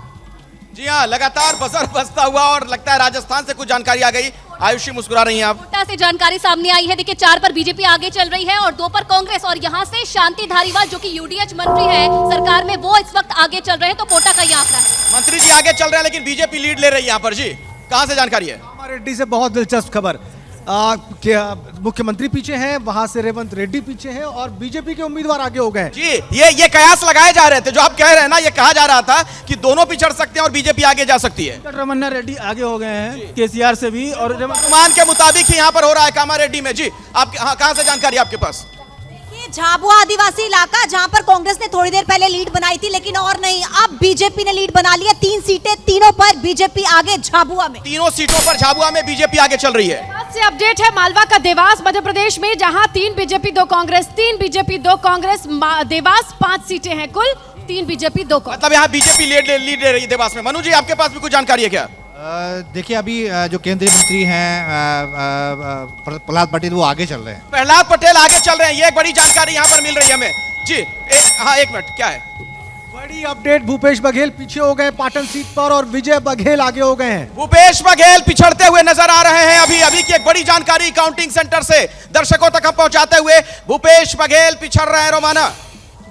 जी हाँ, लगातार बजर बजता हुआ, और लगता है राजस्थान से कुछ जानकारी आ गई। आयुषी मुस्कुरा रही हैं आप। कोटा से जानकारी सामने आई है। देखिए 4 पर बीजेपी आगे चल रही है और 2 पर कांग्रेस, और यहाँ से शांति धारीवाल जो कि यूडीएच मंत्री है सरकार में, वो इस वक्त आगे चल रहे हैं। तो कोटा का ये आंकड़ा है। मंत्री जी आगे चल रहे हैं लेकिन बीजेपी लीड ले रही है यहाँ पर। जी कहाँ से जानकारी है? रेड्डी से बहुत दिलचस्प खबर, मुख्यमंत्री पीछे हैं, वहां से रेवंत रेड्डी पीछे हैं, और बीजेपी के उम्मीदवार आगे हो गए। जी ये कयास लगाए जा रहे थे, जो आप कह रहे हैं ना, ये कहा जा रहा था कि दोनों पिछड़ सकते हैं और बीजेपी आगे जा सकती है। रमन्ना रेड्डी आगे हो गए हैं केसीआर से भी, और अनुमान के मुताबिक ही यहाँ पर हो रहा है कामारेड्डी में। जी आप कहाँ से जानकारी आपके पास? झाबुआ आदिवासी इलाका, जहां पर कांग्रेस ने थोड़ी देर पहले लीड बनाई थी, लेकिन और नहीं, अब बीजेपी ने लीड बना ली है। 3 सीटें, तीनों पर बीजेपी आगे। झाबुआ में तीनों सीटों पर झाबुआ में बीजेपी आगे चल रही है। से अपडेट है मालवा का देवास मध्य प्रदेश में, जहां 3 बीजेपी 2 कांग्रेस, 3 बीजेपी 2 कांग्रेस। देवास 5 सीटें हैं कुल, 3 बीजेपी 2 कांग्रेस। मतलब यहाँ बीजेपी लीड ले रही है देवास में। मनु जी आपके पास भी कुछ जानकारी है क्या? देखिए अभी जो केंद्रीय मंत्री हैं प्रहलाद पटेल, वो आगे चल रहे हैं। प्रहलाद पटेल आगे चल रहे हैं, ये एक बड़ी जानकारी यहाँ पर मिल रही है हमें। जी हाँ, एक मिनट, क्या है बड़ी अपडेट? भूपेश बघेल पीछे हो गए पाटन सीट पर और विजय बघेल आगे हो गए हैं। भूपेश बघेल पिछड़ते हुए नजर आ रहे हैं। अभी की एक बड़ी जानकारी काउंटिंग सेंटर से दर्शकों तक हम पहुंचाते हुए, भूपेश बघेल पिछड़ रहे हैं। रोमाना,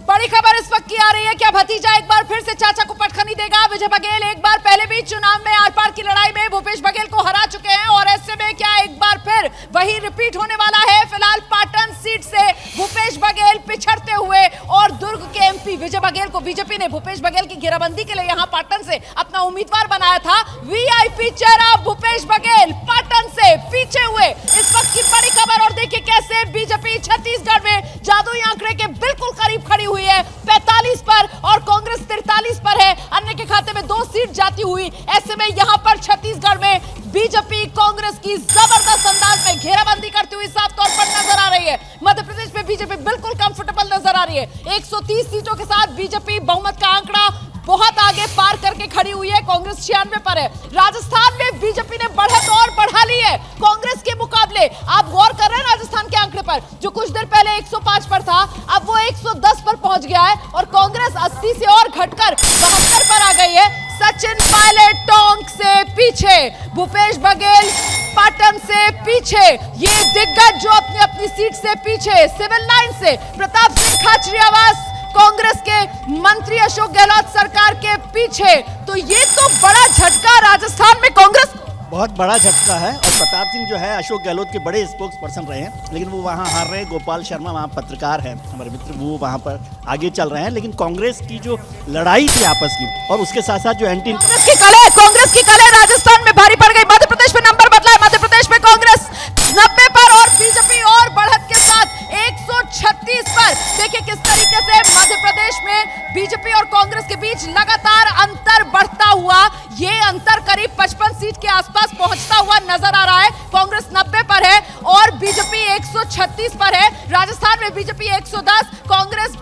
बड़ी खबर इस वक्त की आ रही है, क्या भतीजा एक बार फिर से चाचा को पटखनी देगा? विजय बघेल एक बार पहले भी चुनाव में आर पार की लड़ाई में भूपेश बघेल को हरा चुके हैं और ऐसे में क्या एक बार फिर वही रिपीट होने वाला है? फिलहाल पाटन सीट से भूपेश बघेल पिछड़ते हुए और दुर्ग के एमपी विजय बघेल को बीजेपी ने भूपेश बघेल की घेराबंदी के लिए यहां पाटन से अपना उम्मीदवार बनाया था। वीआईपी चेहरा भूपेश बघेल पाटन से पीछे हुए, इस वक्त की बड़ी खबर। और देखिए कैसे बीजेपी छत्तीसगढ़ में जादुई आंकड़े के बिल्कुल करीब खड़ी हुई है, 45 पर और कांग्रेस 43 पर है। अन्य के खाते में 2 सीट जाती हुई। ऐसे में यहां पर छत्तीसगढ़ में बीजेपी कांग्रेस की जबरदस्त अंदाज में घेराबंदी करती हुई साफ तौर पर नजर आ रही है। मध्य प्रदेश में बीजेपी बिल्कुल कंफर्टेबल नजर आ रही है। 130 सीटों के साथ बीजेपी बहुमत का आंकड़ा बहुत आगे पार करके खड़ी हुई है। कांग्रेस 96 पर है। राजस्थान में बीजेपी ने बढ़त और बढ़ा ली है कांग्रेस के मुकाबले। आप गौर कर रहे हैं राजस्थान के आंकड़े पर, जो कुछ देर पहले 105 पर था, अब वो 110 पर पहुंच गया है और कांग्रेस 80 से और घटकर 72 पर आ गई है। सचिन पायलट टोंक से पीछे, भूपेश बघेल पाटन से पीछे, ये दिग्गज जो अपनी अपनी सीट से पीछे, सिविल लाइन से प्रताप सिंह खाचरियावास कांग्रेस के मंत्री अशोक गहलोत सरकार के पीछे। तो ये तो बड़ा झटका राजस्थान में कांग्रेस, बहुत बड़ा झटका है। और प्रताप सिंह जो है अशोक गहलोत के बड़े स्पोक्स पर्सन रहे हैं, लेकिन वो वहाँ हार रहे हैं। गोपाल शर्मा वहाँ पत्रकार हैं हमारे मित्र, वो वहाँ पर आगे चल रहे हैं। लेकिन कांग्रेस की जो लड़ाई थी आपस की, और उसके साथ साथ जो एंटी कांग्रेस की कले राजस्थान में भारी पड़ गई। मध्य प्रदेश में नंबर बदला है। मध्य प्रदेश में कांग्रेस 90 पर और बीजेपी और बढ़त के साथ 136 पर। देखिए किस तरीके से मध्य प्रदेश में बीजेपी और कांग्रेस के बीच लगातार अंतर बढ़ता हुआ, ये अंतर करीब 55 सीट के आसपास पहुंचता हुआ नजर आ रहा है। कांग्रेस 90 पर है और बीजेपी 136 पर है। राजस्थान में बीजेपी 110, कांग्रेस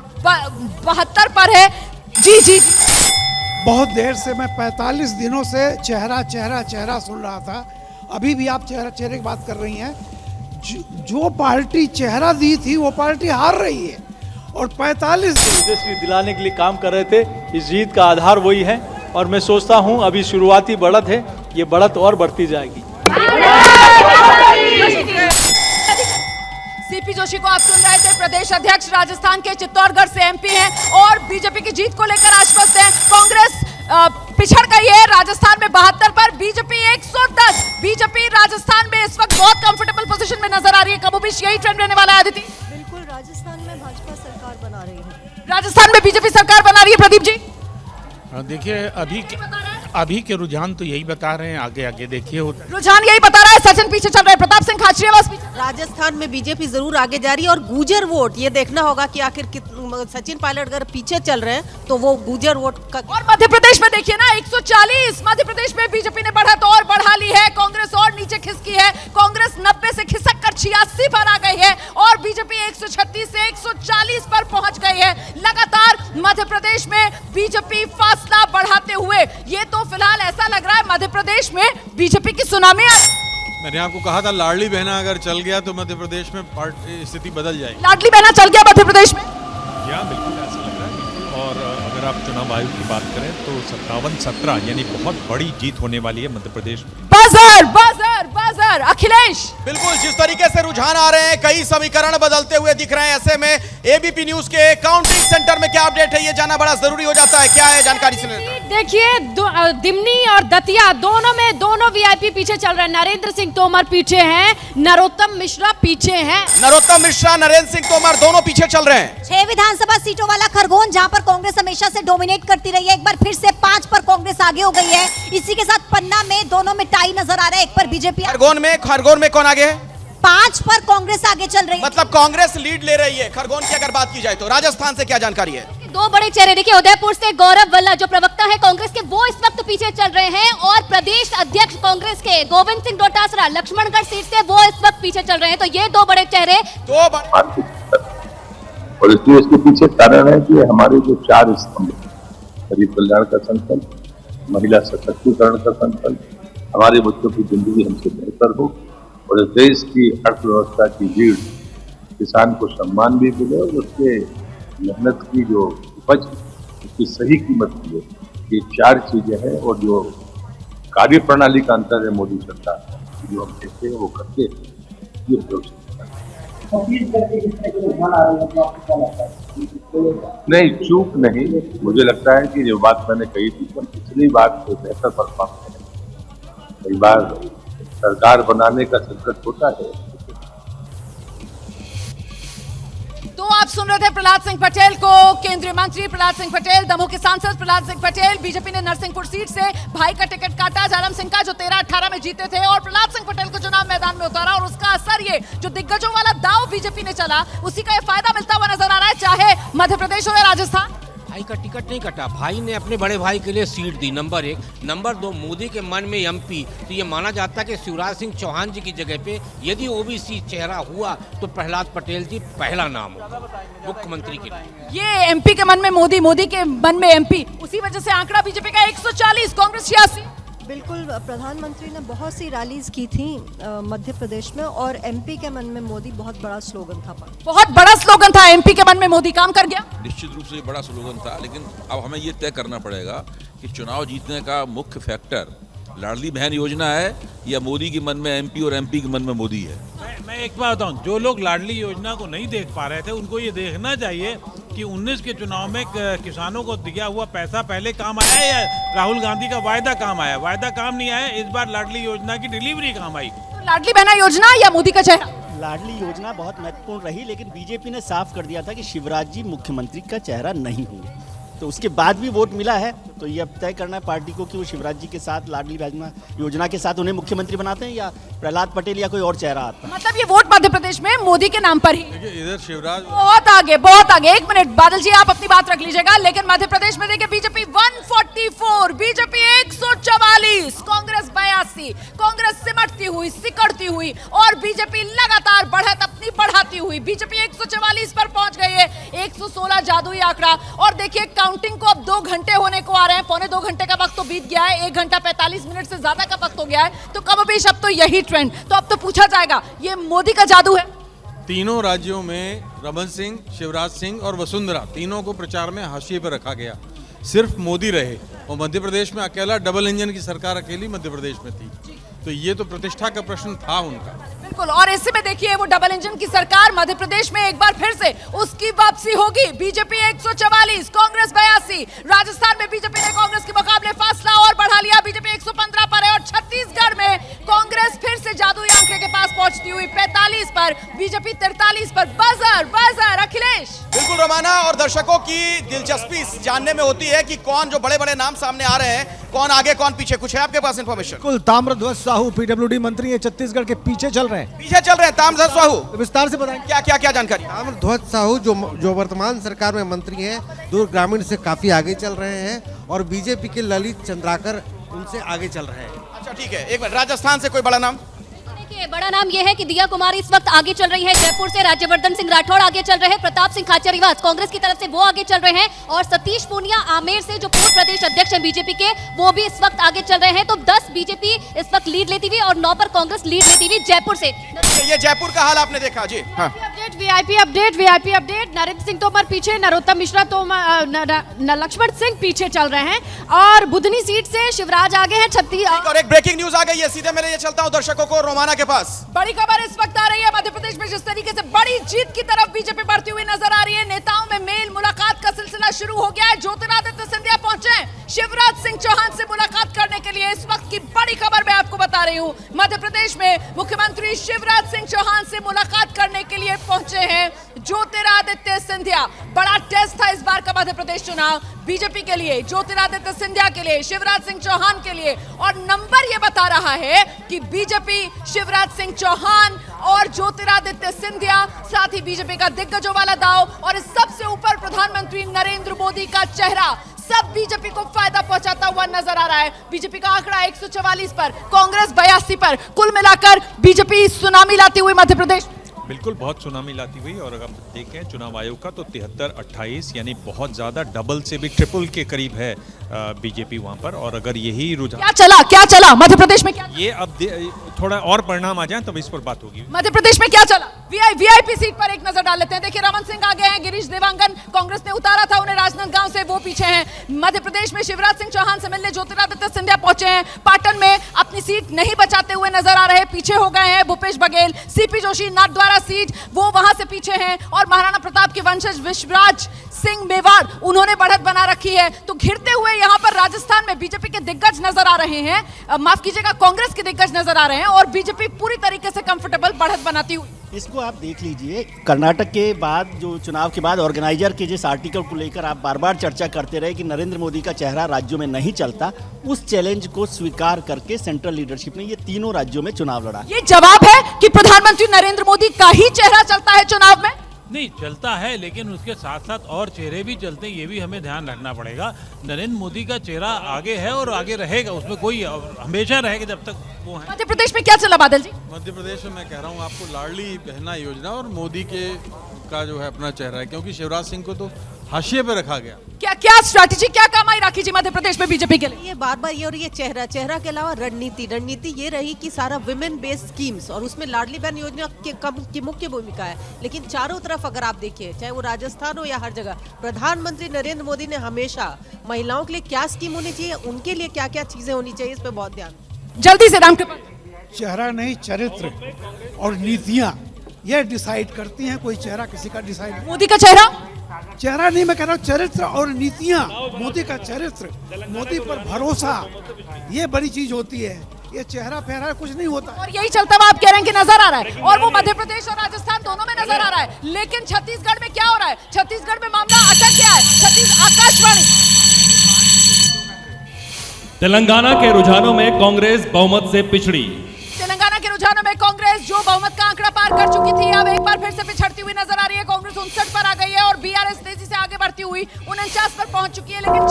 72 पर है। जी बहुत देर से मैं 45 दिनों से चेहरा सुन रहा था। अभी भी आप चेहरे की बात कर रही हैं। जो पार्टी चेहरा दी थी वो पार्टी हार रही है और 45 दिलचस्पी दिलाने के लिए काम कर रहे थे। इस जीत का आधार वही है और मैं सोचता हूं अभी शुरुआती बढ़त है, ये बढ़त और बढ़ती जाएगी। सीपी जोशी को आप सुन रहे थे, प्रदेश अध्यक्ष राजस्थान के चित्तौड़गढ़ से एमपी हैं और बीजेपी की जीत को लेकर आश्वस्त हैं। कांग्रेस पिछड़ गई है राजस्थान में 72 पर, बीजेपी 110। बीजेपी राजस्थान में इस वक्त बहुत कंफर्टेबल पोजीशन में नजर आ रही है। कमोबेश यही ट्रेंड रहने वाला है अदिति? बिल्कुल, राजस्थान में भाजपा सरकार बना रही है। राजस्थान में बीजेपी सरकार बना रही है। प्रदीप जी, देखिए अभी के रुझान तो यही बता रहे हैं, आगे देखिए रुझान यही बता रहा है। सचिन पीछे चल रहे हैं, प्रताप सिंह खाचरियावास राजस्थान में बीजेपी जरूर आगे जा रही है और गुर्जर वोट ये देखना होगा कि आखिर सचिन पायलट अगर पीछे चल रहे हैं तो वो गुर्जर वोट का। और मध्य प्रदेश में देखिए ना 140, मध्य प्रदेश में बीजेपी ने बढ़त और बढ़ा ली है। कांग्रेस और नीचे खिसकी है। कांग्रेस 90 से खिसक कर 86 पर आ गई है और बीजेपी 136 से 140 पर पहुंच गई है। लगातार मध्य प्रदेश में बीजेपी फासला बढ़ाते हुए, ये तो फिलहाल ऐसा लग रहा है मध्य प्रदेश में बीजेपी की सुनामी। मैंने आपको कहा था लाडली बहना अगर चल गया तो मध्य प्रदेश में स्थिति बदल जाएगी। लाडली बहना चल गया मध्य प्रदेश में? बिल्कुल ऐसा लग रहा है। और अगर आप चुनाव आयोग की बात करें तो 57-17 यानी बहुत बड़ी जीत होने वाली है मध्य प्रदेश में। बजर अखिलेश, बिल्कुल जिस तरीके से रुझान आ रहे हैं, कई समीकरण बदलते हुए दिख रहे हैं। ऐसे में एबीपी न्यूज के काउंटिंग सेंटर में क्या अपडेट है ये जानना बड़ा जरूरी हो जाता है। क्या है जानकारी सुनिए। देखिए दिमनी और दतिया दोनों वीआईपी पीछे चल रहे हैं। नरेंद्र सिंह तोमर पीछे हैं, नरोत्तम मिश्रा पीछे हैं। नरोत्तम मिश्रा, नरेंद्र सिंह तोमर दोनों पीछे चल रहे हैं। 6 विधानसभा सीटों वाला खरगोन, जहां पर कांग्रेस हमेशा से डोमिनेट करती रही है, एक बार फिर से 5 पर कांग्रेस आगे हो गई है। इसी के साथ पन्ना में दोनों में टाई नजर आ रहा है, एक पर बीजेपी। खरगोन में कौन आगे है? 5 पर कांग्रेस आगे चल रही है। मतलब कांग्रेस लीड ले रही है खरगोन की अगर बात की जाए तो। राजस्थान से क्या जानकारी है? 2 बड़े चेहरे देखिए, उदयपुर से गौरव वल्लभ जो प्रवक्ता है कांग्रेस के, वो इस वक्त पीछे चल रहे हैं और प्रदेश अध्यक्ष कांग्रेस के गोविंद सिंह डोटासरा लक्ष्मणगढ़ सीट से वो इस वक्त पीछे चल रहे हैं। तो ये 2 बड़े चेहरे और इसलिए इसके पीछे कारण है कि हमारे जो 4 स्तंभ, गरीब कल्याण का संकल्प, महिला सशक्तिकरण का संकल्प, हमारे बच्चों की जिंदगी हमसे बेहतर हो और देश की अर्थव्यवस्था की रीढ़, किसान को सम्मान भी मिले और उसके मेहनत की जो उपज उसकी सही कीमत की है, ये 4 चीजें हैं। और जो कार्य प्रणाली का अंतर है मोदी सरकार जो हम कहते हैं वो करते हैं, ये भरोसा नहीं, चूक नहीं। मुझे लगता है कि जो बात मैंने कही थी पिछली बात से बेहतर परफॉर्म करें। कई बार सरकार बनाने का संकट होता है। तो आप सुन रहे थे प्रहलाद सिंह पटेल को, केंद्रीय मंत्री प्रहलाद सिंह पटेल, दमोह के सांसद प्रहलाद सिंह पटेल। बीजेपी ने नरसिंहपुर सीट से भाई का टिकट काटा जालम सिंह का, जो 13-18 में जीते थे, और प्रहलाद सिंह पटेल को चुनाव मैदान में उतारा। और उसका असर ये जो दिग्गजों वाला दांव बीजेपी ने चला, उसी का ये फायदा मिलता हुआ नजर आ रहा है, चाहे मध्य प्रदेश हो या राजस्थान। भाई का टिकट नहीं कटा, भाई ने अपने बड़े भाई के लिए सीट दी, नंबर 1। नंबर 2, मोदी के मन में एमपी, तो ये माना जाता है कि शिवराज सिंह चौहान जी की जगह पे यदि ओबीसी चेहरा हुआ तो प्रहलाद पटेल जी पहला नाम होगा मुख्यमंत्री के लिए। ये एमपी के मन में मोदी, मोदी के मन में एमपी, उसी वजह से आंकड़ा बीजेपी का 140, कांग्रेस 86। बिल्कुल, प्रधानमंत्री ने बहुत सी रैलीज की थी मध्य प्रदेश में, और एमपी के मन में मोदी बहुत बड़ा स्लोगन था। बहुत बड़ा स्लोगन था, एमपी के मन में मोदी, काम कर गया। निश्चित रूप से ये बड़ा स्लोगन था, लेकिन अब हमें ये तय करना पड़ेगा कि चुनाव जीतने का मुख्य फैक्टर लाडली बहन योजना है या मोदी के मन में एमपी और एमपी के मन में मोदी है। मैं एक बात बताऊं, जो लोग लाडली योजना को नहीं देख पा रहे थे उनको ये देखना चाहिए कि 19 के चुनाव में किसानों को दिया हुआ पैसा पहले काम आया या राहुल गांधी का वायदा काम आया। वायदा काम नहीं आया, इस बार लाडली योजना की डिलीवरी काम आई। तो लाडली बहना योजना या मोदी का चेहरा? लाडली योजना बहुत महत्वपूर्ण रही, लेकिन बीजेपी ने साफ कर दिया था कि शिवराज जी मुख्यमंत्री का चेहरा नहीं होंगे। तो उसके बाद भी वोट मिला है, तो ये अब तय करना है पार्टी को कि वो शिवराज जी के साथ लाडली योजना के साथ उन्हें मुख्यमंत्री बनाते हैं या प्रहलाद पटेल या कोई और चेहरा आता है। मतलब ये वोट मध्य प्रदेश में मोदी के नाम पर ही। इधर शिवराज बहुत आगे, बहुत आगे। 1 मिनट बादल जी, आप अपनी बात रख लीजिएगा, लेकिन मध्य प्रदेश में देखिए बीजेपी 144, बीजेपी 144, कांग्रेस 82, कांग्रेस सिमटती हुई, सिकड़ती हुई, और बीजेपी लगातार बढ़त अपनी बढ़ाती हुई बीजेपी 144 पर पहुंच गई है। 116 जादुई आंकड़ा। और देखिए काउंटिंग को अब 2 घंटे होने को आ रहे हैं, पौने 2 घंटे का वक्त तो बीत गया है, 1 घंटा 45 मिनट से ज्यादा का वक्त हो गया है, तो कमोबेश अब तो यही ट्रेंड। तो अब तो पूछा जाएगा ये मोदी का जादू है। तीनों राज्यों में रमन सिंह, शिवराज सिंह और वसुंधरा तीनों को प्रचार में हाशिए पर रखा गया, सिर्फ मोदी रहे। और मध्य प्रदेश में अकेला डबल इंजन की सरकार अकेली मध्य प्रदेश में थी, तो ये तो प्रतिष्ठा का प्रश्न था उनका। बिल्कुल, और ऐसे में देखिए वो डबल इंजन की सरकार मध्य प्रदेश में एक बार फिर से उसकी वापसी होगी। बीजेपी 144, कांग्रेस 82, राजस्थान में बीजेपी ने कांग्रेस के मुकाबले फासला और बढ़ा लिया, बीजेपी 115 पर है, और छत्तीसगढ़ में कांग्रेस फिर से जादुई आंकड़े के पास पहुंचती हुई 45 पर, बीजेपी 43 पर। Buzzer buzzer Akhilesh. बिल्कुल रमाना, और दर्शकों की दिलचस्पी जानने में होती है कि कौन जो बड़े बड़े नाम सामने आ रहे हैं, कौन आगे कौन पीछे, कुछ है आपके पास इंफॉर्मेशन? बिल्कुल, ताम्रध्वज साहू पीडब्ल्यूडी मंत्री है, छत्तीसगढ़ के पीछे चल रहे हैं। पीछे चल रहे हैं ताम्रध्वज साहू, विस्तार से बताएं क्या जानकारी? ताम्रध्वज साहू जो वर्तमान सरकार में मंत्री हैं, दूर ग्रामीण से काफी आगे चल रहे हैं, और बीजेपी के ललित चंद्राकर उनसे आगे चल रहे हैं। अच्छा ठीक है, एक मिनट, राजस्थान से कोई बड़ा नाम? देखिए बड़ा नाम यह है कि दिया कुमारी इस वक्त आगे चल रही है, जयपुर से राज्यवर्धन सिंह राठौड़ आगे चल रहे हैं, प्रताप सिंह खाचरियावास कांग्रेस की तरफ से वो आगे चल रहे हैं, और सतीश पूनिया आमेर से जो प्रदेश अध्यक्ष हैं बीजेपी के, वो भी इस वक्त आगे चल रहे हैं। तो 10 बीजेपी इस वक्त लीड लेती हुई और 9 पर कांग्रेस लीड लेती हुई जयपुर से। ये जयपुर का हाल आपने देखा जी? हाँ। VIP update. नरेंद्र सिंह तोमर पीछे, नरोत्तम मिश्रा लक्ष्मण सिंह पीछे चल रहे हैं, और बुधनी सीट से शिवराज आगे हैं 36। और एक ब्रेकिंग न्यूज आ गई है, सीधे मैं ये चलता हूं दर्शकों को रोमाना के पास। बड़ी खबर इस वक्त आ रही है, मध्य प्रदेश में जिस तरीके से बड़ी जीत की तरफ बीजेपी बढ़ती हुई नजर आ रही है, नेताओं में मेल मुलाकात का सिलसिला शुरू हो गया है। ज्योतिरादित्य सिंधिया पहुंचे शिवराज सिंह चौहान से मुलाकात करने के लिए। इस वक्त की बड़ी खबर मैं आपको बता रही हूं, मध्य प्रदेश में मुख्यमंत्री शिवराज सिंह चौहान से मुलाकात करने के लिए पहुंचे हैं ज्योतिरादित्य सिंधिया। बड़ा टेस्ट था इस बार का मध्य प्रदेश चुनाव बीजेपी के लिए, ज्योतिरादित्य सिंधिया के लिए, शिवराज सिंह चौहान के लिए, और नंबर ये बता रहा है कि बीजेपी, शिवराज सिंह चौहान और ज्योतिरादित्य सिंधिया, साथ ही बीजेपी का दिग्गजों वाला दांव, और इस सबसे ऊपर प्रधानमंत्री नरेंद्र मोदी का चेहरा, सब बीजेपी को फायदा पहुंचाता हुआ नजर आ रहा है। बीजेपी का आंकड़ा 144 पर, कांग्रेस 82 पर, कुल मिलाकर बीजेपी सुनामी लाती हुई मध्य प्रदेश। बिल्कुल बहुत सुनामी लाती हुई, और अगर देखें चुनाव आयोग का तो 73-28 यानी बहुत ज्यादा, डबल से भी ट्रिपल के करीब है बीजेपी वहां पर। और अगर यही रुझान क्या चला मध्य प्रदेश में, क्या ये अब थोड़ा और परिणाम आ जाए तब इस पर बात होगी। मध्य प्रदेश में क्या चला? वीआईपी सीट पर एक नजर डाल लेते हैं। देखिए रमन सिंह आगे हैं, गिरीश देवांगन कांग्रेस ने उतारा था उन्हें राजनांदगांव से, वो पीछे हैं। मध्य प्रदेश में शिवराज सिंह चौहान से मिलने ज्योतिरादित्य सिंधिया पहुंचे हैं। पाटन में अपनी सीट नहीं बचाते हुए नजर आ रहे, पीछे हो गए हैं भूपेश बघेल। सीपी जोशी नाथद्वारा सीट, वो वहां से पीछे हैं। और महाराणा प्रताप के वंशज विश्वराज सिंह मेवाड़, उन्होंने बढ़त बना रखी है। तो घिरते हुए यहाँ पर राजस्थान में बीजेपी के दिग्गज नजर आ रहे हैं, माफ कीजिएगा कांग्रेस के दिग्गज नजर आ रहे हैं, और बीजेपी पूरी तरीके से कंफर्टेबल बढ़त बनाती हुई। इसको आप देख लीजिए, कर्नाटक के बाद जो चुनाव के बाद ऑर्गेनाइजर के जिस आर्टिकल को लेकर आप बार बार चर्चा करते रहे कि नरेंद्र मोदी का चेहरा राज्यों में नहीं चलता, उस चैलेंज को स्वीकार करके सेंट्रल लीडरशिप ने ये तीनों राज्यों में चुनाव लड़ा। ये जवाब है कि प्रधानमंत्री नरेंद्र मोदी का ही चेहरा चलता है चुनाव में? नहीं चलता है, लेकिन उसके साथ साथ और चेहरे भी चलते हैं, ये भी हमें ध्यान रखना पड़ेगा। नरेंद्र मोदी का चेहरा आगे है और आगे रहेगा, उसमें कोई हमेशा रहेगा जब तक वो है। मध्य प्रदेश में क्या चला बादल जी? मध्य प्रदेश में मैं कह रहा हूँ आपको लाडली बहना योजना और मोदी के का जो है अपना चेहरा है, क्योंकि शिवराज सिंह को तो हाशिए पे रखा गया। क्या क्या स्ट्रैटेजी, क्या काम आई राखी जी मध्य प्रदेश में बीजेपी के लिए? ये बार बार ये, और ये चेहरा के अलावा रणनीति ये रही कि सारा विमेन बेस्ड स्कीम्स, और उसमें लाडली बहन योजना की मुख्य भूमिका है। लेकिन चारों तरफ अगर आप देखिए, चाहे वो राजस्थान हो या हर जगह, प्रधानमंत्री नरेंद्र मोदी ने हमेशा महिलाओं के लिए क्या स्कीम होनी चाहिए, उनके लिए क्या क्या चीजें होनी चाहिए, इस पर बहुत ध्यान। जल्दी से राम कृपाल। चेहरा नहीं, चरित्र और नीतियां ये डिसाइड करती हैं, कोई चेहरा किसी का डिसाइड। मोदी का चेहरा नहीं, मैं कह रहा हूँ चरित्र और नीतियां। मोदी का चरित्र, मोदी पर भरोसा, ये बड़ी चीज होती है। ये चेहरा फेहरा कुछ नहीं होता। और यही चलता हुआ आप कह रहे हैं कि नजर आ रहा है, और वो मध्य प्रदेश और राजस्थान दोनों में नजर आ रहा है। लेकिन छत्तीसगढ़ में क्या हो रहा है? छत्तीसगढ़ में मामला अटक गया है। आकाशवाणी। तेलंगाना के रुझानों में कांग्रेस बहुमत से पिछड़ी। तेलंगाना के रुझानों में कांग्रेस जो बहुमत का आंकड़ा पार कर चुकी थी, अब एक बार फिर से पिछड़ती हुई नजर आ रही है। कांग्रेस 59 पर आ गई है और बीआरएस तेजी से आगे बढ़ती हुई 49 पर पहुंच चुकी है। लेकिन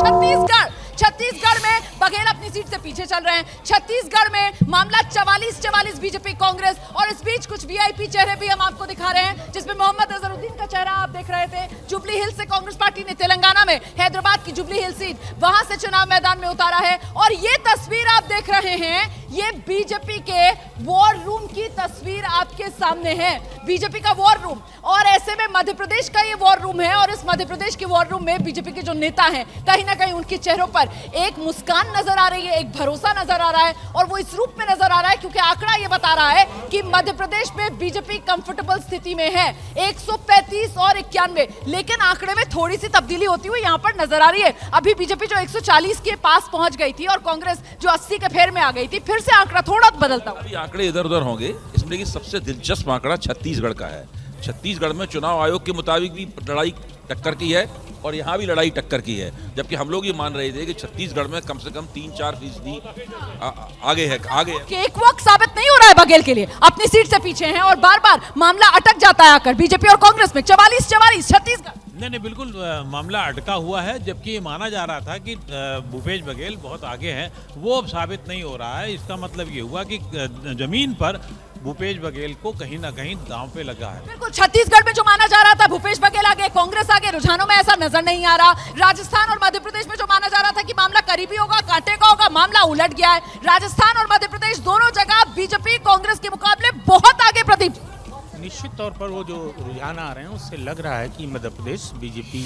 छत्तीसगढ़ में बघेल अपनी सीट से पीछे चल रहे हैं। छत्तीसगढ़ में मामला 44 बीजेपी कांग्रेस। और इस बीच कुछ वीआईपी चेहरे भी हम आपको दिखा रहे हैं, जिसमें मोहम्मद अजहरुद्दीन का चेहरा आप देख रहे थे। जुबली हिल्स से कांग्रेस पार्टी ने तेलंगाना में हैदराबाद की जुबली हिल्स सीट, वहां से चुनाव मैदान में उतारा है। और ये तस्वीर आप देख रहे हैं, ये बीजेपी के वॉर रूम की तस्वीर आपके सामने है। बीजेपी का वॉर रूम, और ऐसे में मध्य प्रदेश का ये वॉर रूम है। और इस मध्य प्रदेश के वॉर रूम में बीजेपी के जो नेता हैं, कहीं ना कहीं उनके चेहरों पर एक मुस्कान नजर आ रही है, एक भरोसा नजर आ रहा है। और वो इस रूप में नजर आ रहा है क्योंकि आंकड़ा ये बता रहा है कि मध्य प्रदेश में बीजेपी कंफर्टेबल स्थिति में है, 135 और 91। लेकिन आंकड़े में थोड़ी सी तब्दीली होती हुई यहां पर नजर आ रही है। अभी बीजेपी जो 140 के पास पहुंच गई थी और कांग्रेस जो 80 के फेर में आ गई थी, फिर से आंकड़ा थोड़ा बदलता हुआ। अभी आंकड़े इधर उधर होंगे, इसमें कि सबसे दिलचस्प आंकड़ा छत्तीसगढ़ का है। छत्तीसगढ़ में चुनाव आयोग के मुताबिक भी लड़ाई टक्कर की है और यहाँ भी लड़ाई टक्कर की है, जबकि हम लोग ये मान रहे थे कि छत्तीसगढ़ में कम से कम 3-4% आगे है। एक वक्त साबित नहीं हो रहा है बघेल के लिए, अपनी सीट से पीछे हैं और बार बार मामला अटक जाता है आकर बीजेपी और कांग्रेस में। 44 छत्तीसगढ़। नहीं बिल्कुल मामला अटका हुआ है, जबकि ये माना जा रहा था कि भूपेश बघेल बहुत आगे हैं, वो अब साबित नहीं हो रहा है। इसका मतलब ये हुआ कि जमीन पर भूपेश बघेल को कहीं ना कहीं दांव पे लगा है। बिल्कुल, छत्तीसगढ़ में जो माना जा रहा था भूपेश बघेल आगे, कांग्रेस आगे, रुझानों में ऐसा नजर नहीं आ रहा। राजस्थान और मध्य प्रदेश में जो माना जा रहा था कि मामला करीबी होगा, कांटे का होगा, मामला उलट गया है। राजस्थान और मध्य प्रदेश दोनों जगह बीजेपी कांग्रेस के मुकाबले बहुत आगे। प्रदीप, निश्चित तौर पर वो जो रुझान आ रहे हैं उससे लग रहा है कि मध्य प्रदेश बीजेपी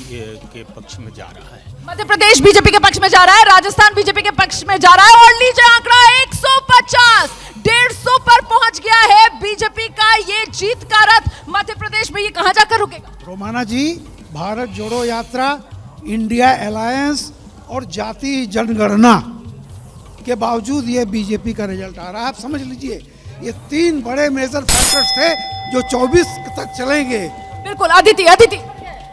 के पक्ष में जा रहा है। मध्य प्रदेश बीजेपी के पक्ष में जा रहा है, राजस्थान बीजेपी के पक्ष में जा रहा है। और लीजिए आंकड़ा 150, 150 पर पहुंच गया है बीजेपी का ये जीत का रथ। मध्य प्रदेश में ये कहां जाकर रुकेगा? रोमाना जी, भारत जोड़ो यात्रा, इंडिया अलायंस और जाति जनगणना के बावजूद ये बीजेपी का रिजल्ट आ रहा है। आप समझ लीजिए, ये 3 बड़े मेजर फैक्टर्स थे जो 24 तक चलेंगे। बिल्कुल। अदिति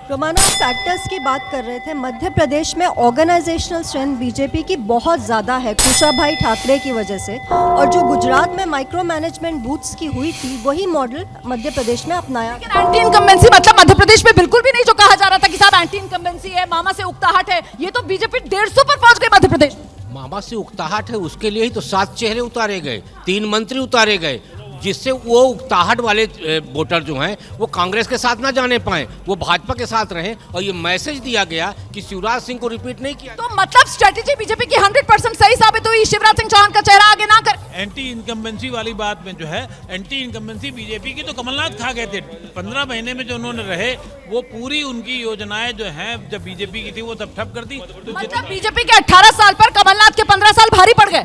रोमाना, फैक्टर्स की बात कर रहे थे। मध्य प्रदेश में ऑर्गेनाइजेशनल स्ट्रेंथ बीजेपी की बहुत ज़्यादा है कुशाभाई ठाकरे की वजह से, और जो गुजरात में माइक्रो मैनेजमेंट बूथ्स की हुई थी, वही मॉडल मध्य प्रदेश में अपनाया। लेकिन एंटी इनकम्बेंसी मतलब मध्य प्रदेश में बिल्कुल भी नहीं जो कहा जा रहा था कि साहब एंटी इनकम्बेंसी है, मामा से उकताहट है, ये तो बीजेपी 150 पर पहुंच गई मध्य प्रदेश। मामा से उकताहट है, उसके लिए ही तो 7 चेहरे उतारे गए, 3 मंत्री उतारे गए, जिससे वो उकताहट वाले वोटर जो हैं वो कांग्रेस के साथ ना जाने पाए, वो भाजपा के साथ रहें। और ये मैसेज दिया गया कि शिवराज सिंह को रिपीट नहीं किया। तो मतलब स्ट्रेटेजी बीजेपी की 100% सही साबित हुई, शिवराज सिंह चौहान का चेहरा आगे ना कर एंटी इनकम्बेंसी वाली बात में जो है, एंटी इनकम्बेंसी बीजेपी की तो कमलनाथ खा गए थे। 15 महीने में जो उन्होंने रहे, वो पूरी उनकी योजनाएं जो हैं जब बीजेपी की थी वो सब ठप कर दी। तो मतलब बीजेपी के 18 साल पर कमलनाथ के 15 साल भारी पड़ गए।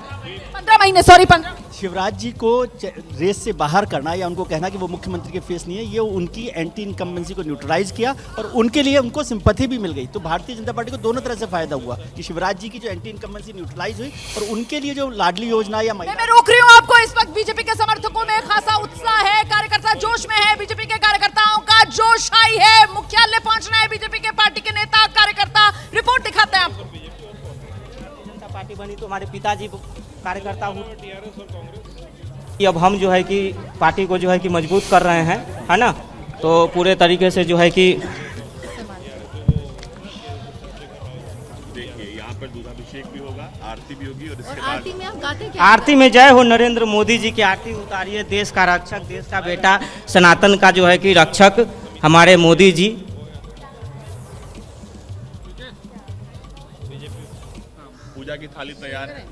15 महीने, सॉरी 15। शिवराज जी को रेस से बाहर करना या उनको कहना कि वो मुख्यमंत्री के फेस नहीं है, ये उनकी एंटी इनकम्बेंसी को न्यूट्रलाइज किया और उनके लिए उनको सिंपैथी भी मिल गई। तो भारतीय जनता पार्टी को दोनों तरह से फायदा हुआ कि शिवराज जी की जो एंटी इनकम्बेंसी न्यूट्रलाइज हुई और उनके लिए जो लाडली योजना या मैं रोक रही हूँ आपको। इस वक्त बीजेपी के समर्थकों में खासा उत्साह है, कार्यकर्ता जोश में है। बीजेपी के कार्यकर्ताओं का जोश हाई है, मुख्यालय पहुंचना है बीजेपी के पार्टी के नेता कार्यकर्ता। रिपोर्ट दिखाते हैं आपको। जनता पार्टी बनी तो हमारे पिताजी कार्यकर्ता हुए, अब हम जो है कि पार्टी को जो है कि मजबूत कर रहे हैं, है ना। तो पूरे तरीके से जो है कि देखिए यहाँ पर दूधाभिषेक भी होगा, आरती भी होगी और इसके आरती में आप गाते क्या? आरती में जय हो नरेंद्र मोदी जी की आरती उतारिए। देश का रक्षक, देश का बेटा, सनातन का जो है कि रक्षक हमारे मोदी जी। पूजा की थाली तैयार है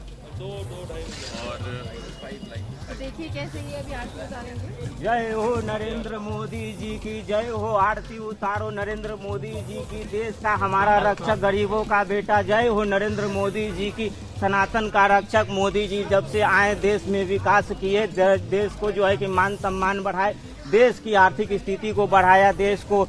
और देखिए कैसे ये अभी आरती उतारेंगे। जय हो नरेंद्र मोदी जी की जय हो, आरती उतारो नरेंद्र मोदी जी की, देश का हमारा रक्षक, गरीबों का बेटा। जय हो नरेंद्र मोदी जी की, सनातन का रक्षक। मोदी जी जब से आए देश में विकास किए, देश को जो है कि मान सम्मान बढ़ाए, देश की आर्थिक स्थिति को बढ़ाया, देश को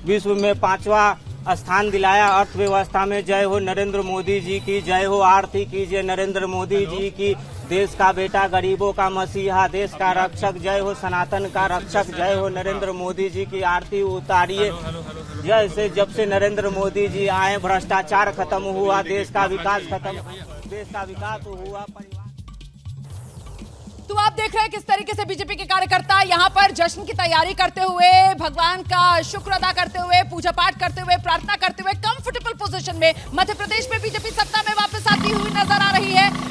विश्व में 5वां स्थान दिलाया अर्थव्यवस्था में। जय हो नरेंद्र मोदी जी की जय हो, आरती कीजिए नरेंद्र मोदी जी की, देश का बेटा, गरीबों का मसीहा, देश का रक्षक। जय हो सनातन का रक्षक, जय हो नरेंद्र मोदी जी की आरती उतारिए। जैसे जब से नरेंद्र मोदी जी आए भ्रष्टाचार खत्म हुआ, देश का विकास खत्म, देश का विकास हुआ। तो आप देख रहे हैं किस तरीके से बीजेपी के कार्यकर्ता यहाँ पर जश्न की तैयारी करते हुए, भगवान का शुक्र अदा करते हुए, पूजा पाठ करते हुए, प्रार्थना करते हुए कंफर्टेबल पोजीशन में मध्य प्रदेश में बीजेपी सत्ता में वापस आती हुई नजर आ रही है।